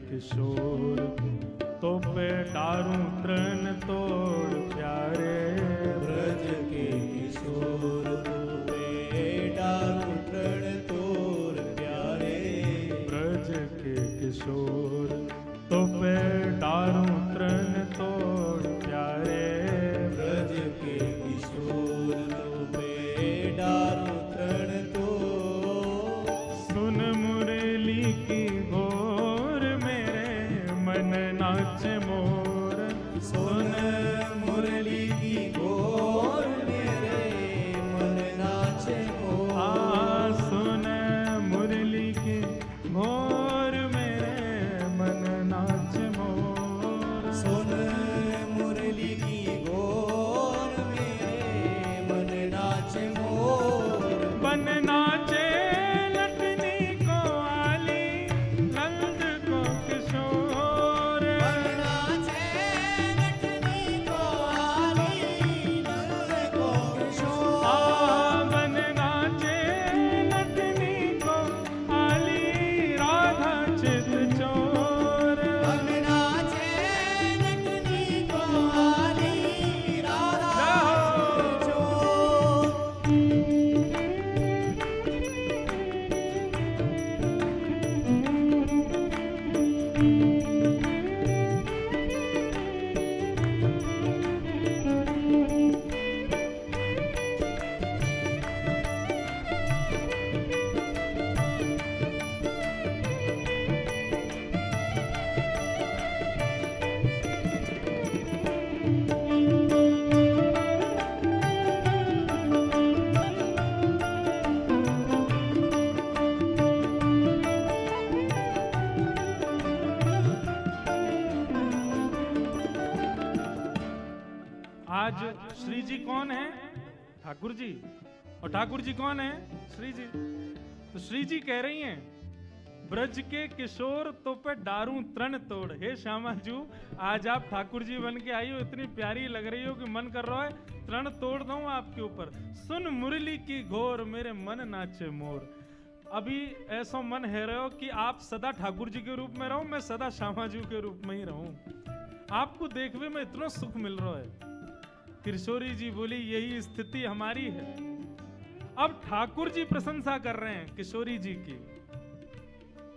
किशोर तो पे डारूं तृण तोड़ प्यारे, किशोर तो पे डारूं तृण तोड़ प्यारे ब्रज के किशोर तो पे डारूं तृण तोड़। सुन मुरली की घोर मेरे मन नाच मोर सुन मुरली की घोर मेरे मन नाचे मोर। सुन मुरली की घोर मेरे मन नाच मोर सुन मुरली की घोर मेरे मन नाचे मोर। बन नाचे लटनी को आली नंद को किशोर बन नाचे लटनी को आली नंद को किशोर। बन नाचे लटनी को आली राधा चित चोर बन नाचे लटनी को आली राधा चोर। आज श्री जी कौन है? ठाकुर जी। और ठाकुर जी कौन है? श्री जी। तो श्री जी कह रही हैं ब्रज के किशोर तो पे डारूं तृण तोड़। हे श्यामा जू, आज आप ठाकुर जी बन के आई हो, इतनी प्यारी लग रही हो कि मन कर रहा है तृण तोड़ दूं आपके ऊपर। सुन मुरली की घोर मेरे मन नाचे मोर। अभी ऐसा मन है रहे हो कि आप सदा ठाकुर जी के रूप में रहो, मैं सदा श्यामा जू के रूप में ही रहूं। आपको देखने में इतना सुख मिल रहा है। किशोरी जी बोली यही स्थिति हमारी है। अब ठाकुर जी प्रशंसा कर रहे हैं किशोरी जी की।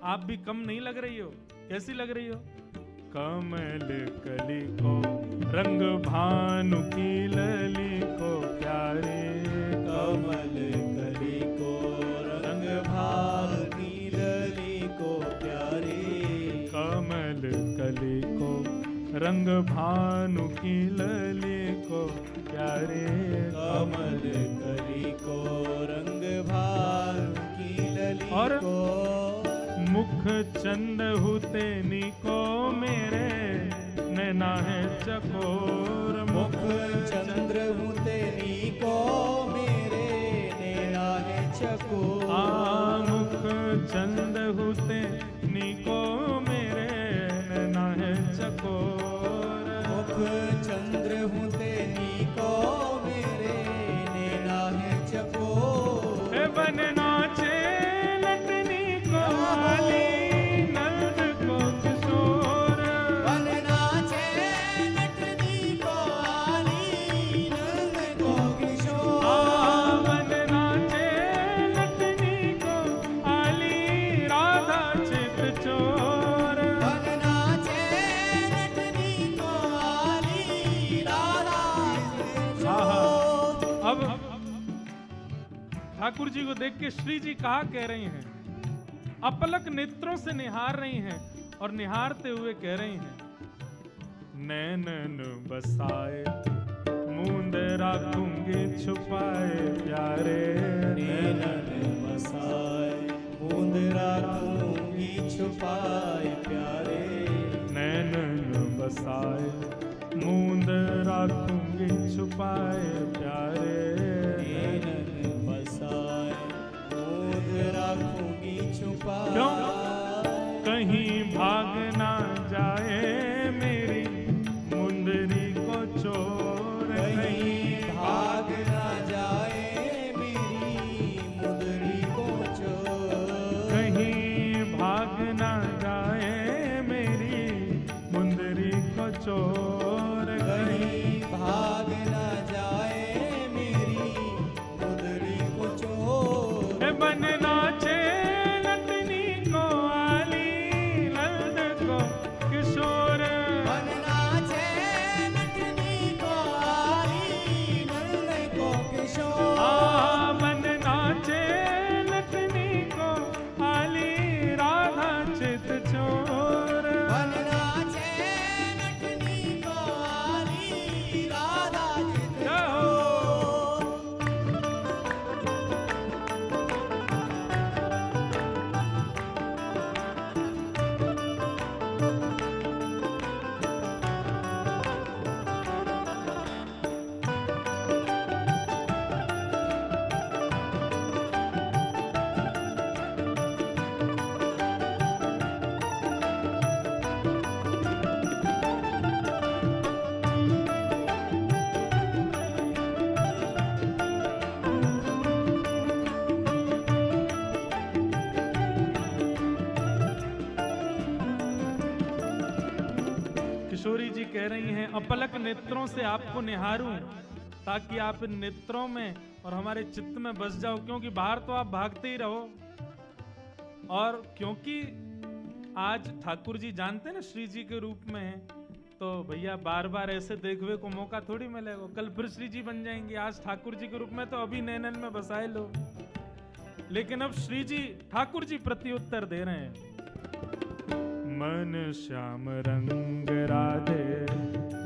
आप भी कम नहीं लग रही हो। कैसी लग रही हो? कमल कली को रंग भानु की लली को प्यारे। कमल कली को रंग भानु की लली को प्यारे। कमल कली को रंग भानु की लली को प्यारे। कमल कली को रंग भानु की लली और को। मुख चंद हुते निको मेरे नैना है चकोर। मुख चंद्र हुते नीको मेरे नैना है चकोर। मुख चंद हुते निको मेरे नैना है चकोर। मुख चंद्र हुते नीको मेरे नैना है चकोर। बन नाचे लटनी को आली नंद को किशोर। बन नाचे लटनी को आली नंद को किशोर। बन नाचे लटनी को आली राधा चित चोर। बन नाचे लटनी को आली राधा चोर। अब ठाकुर जी को देख के श्री जी कहा कह रही हैं, अपलक नेत्रों से निहार रही हैं और निहारते हुए कह रही हैं, नैनन बसाए मूंद राखूंगी छुपाए प्यारे। नैनन बसाए बूंद राखूंगी छुपाए प्यारे। नैनन बसाए मूंद राखूंगी छुपाए प्यारे। नैनन बसाए बूंद राखूंगी छुपाए। क्यों? कहीं भाग ना जाए मेरी मुंदरी को चोर। कहीं भाग ना जाए मेरी मुंदरी को चोर। कहीं भाग ना जाए मेरी मुंदरी को चोर। कहीं भाग ना जाए मेरी मुंदरी को चोर। बन नाचे लटनी को कह रही हैं, अपलक नेत्रों से आपको निहारूं ताकि आप इन नेत्रों में और हमारे चित्त में बस जाओ, क्योंकि बाहर तो आप भागते ही रहो। और क्योंकि आज ठाकुर जी जानते हैं ना श्री जी के रूप में हैं, तो भैया बार बार ऐसे देखने को मौका थोड़ी मिलेगा। कल फिर श्री जी बन जाएंगे, आज ठाकुर जी के रूप में तो अभी नैनन में बसाए लो। लेकिन अब श्री जी ठाकुर जी प्रत्युत्तर दे रहे हैं। मन श्याम रंग राधे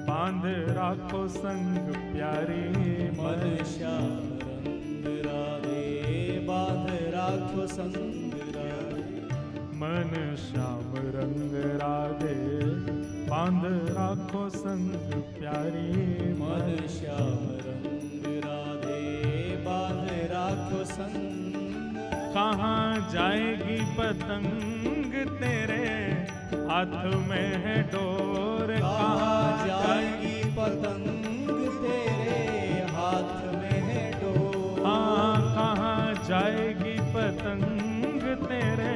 बांध राखो संग प्यारी, मन श्याम रंग राधे बांध राखो संग प्यारी। मन श्याम रंग राधे बांध राखो संग प्यारी, मन श्याम रंग राधे बांध राखो संग। कहाँ जाएगी पतंग तेरे हाथ में है डोर, कहाँ जाएगी पतंग तेरे हाथ में है डोर। हाँ कहाँ जाएगी पतंग तेरे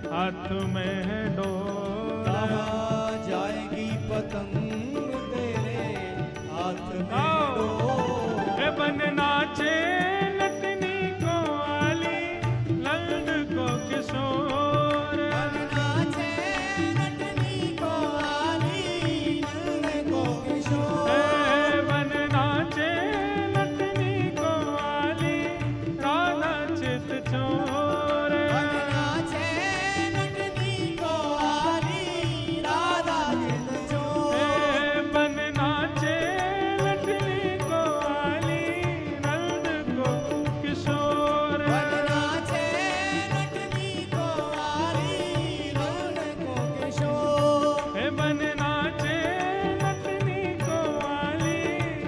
हाथ में है डोर। कहाँ जाएगी पतंग तेरे हाथ में है डोर। ए बन नाचे लटनी को आली लल्ड को किशोर, बन नाचे नटनी को आली नंद को किशोर। ए बन नाचे लटनी को आली राधा चित चोर। बन नाचे नटनी को आली राधा चित चोर। ए बन नाचे लटनी को आली नंद को किशोर। बन नाचे नटनी को आली नंद को किशोर। ए बन नाचे लटनी को आली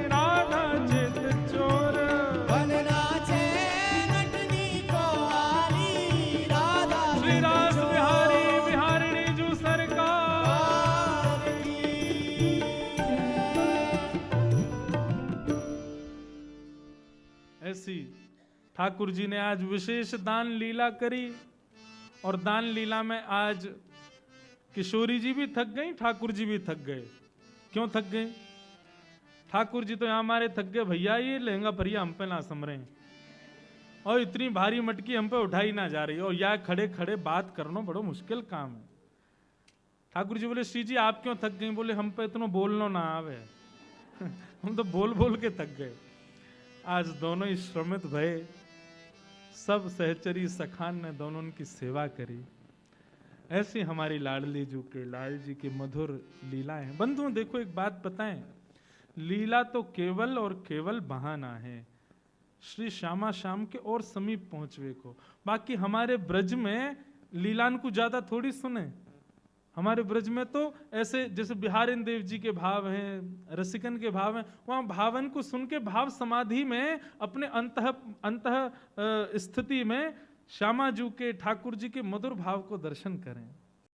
राधा चित चोर। बन नाचे नटनी को आली राधा श्री रास चित बिहारी चोर। बिहारिणी जू सरकार। ऐसी ठाकुर जी ने आज विशेष दान लीला करी, और दान लीला में आज किशोरी जी भी थक गई, ठाकुर जी भी थक गए। क्यों थक गए? ठाकुर जी तो यहाँ हमारे थक गए, भैया ये लहंगा भरिया हम पे ना समरे हैं, और इतनी भारी मटकी हम पे उठाई ना जा रही, और यहाँ खड़े खड़े बात करना बड़ो मुश्किल काम है। ठाकुर जी बोले, श्री जी आप क्यों थक गई? बोले हम पे इतना बोलना ना आवे हम तो बोल बोल के थक गए। आज दोनों ही श्रमित भये, सब सहचरी सखान ने दोनों उनकी सेवा करी। ऐसी हमारी लाडली जू के लाल जी की मधुर लीलाएं हैं। बंधुओं देखो एक बात बताएं, लीला तो केवल और केवल बहाना है श्री श्यामा श्याम के और समीप पहुंचवे को। बाकी हमारे ब्रज में लीलान को ज्यादा थोड़ी सुने। हमारे ब्रज में तो ऐसे जैसे बिहारिन देव जी के भाव हैं, रसिकन के भाव हैं, वहां भावन को सुन के भाव समाधि में अपने अंतः स्थिति में श्यामा जू के ठाकुर जी के मधुर भाव को दर्शन करें।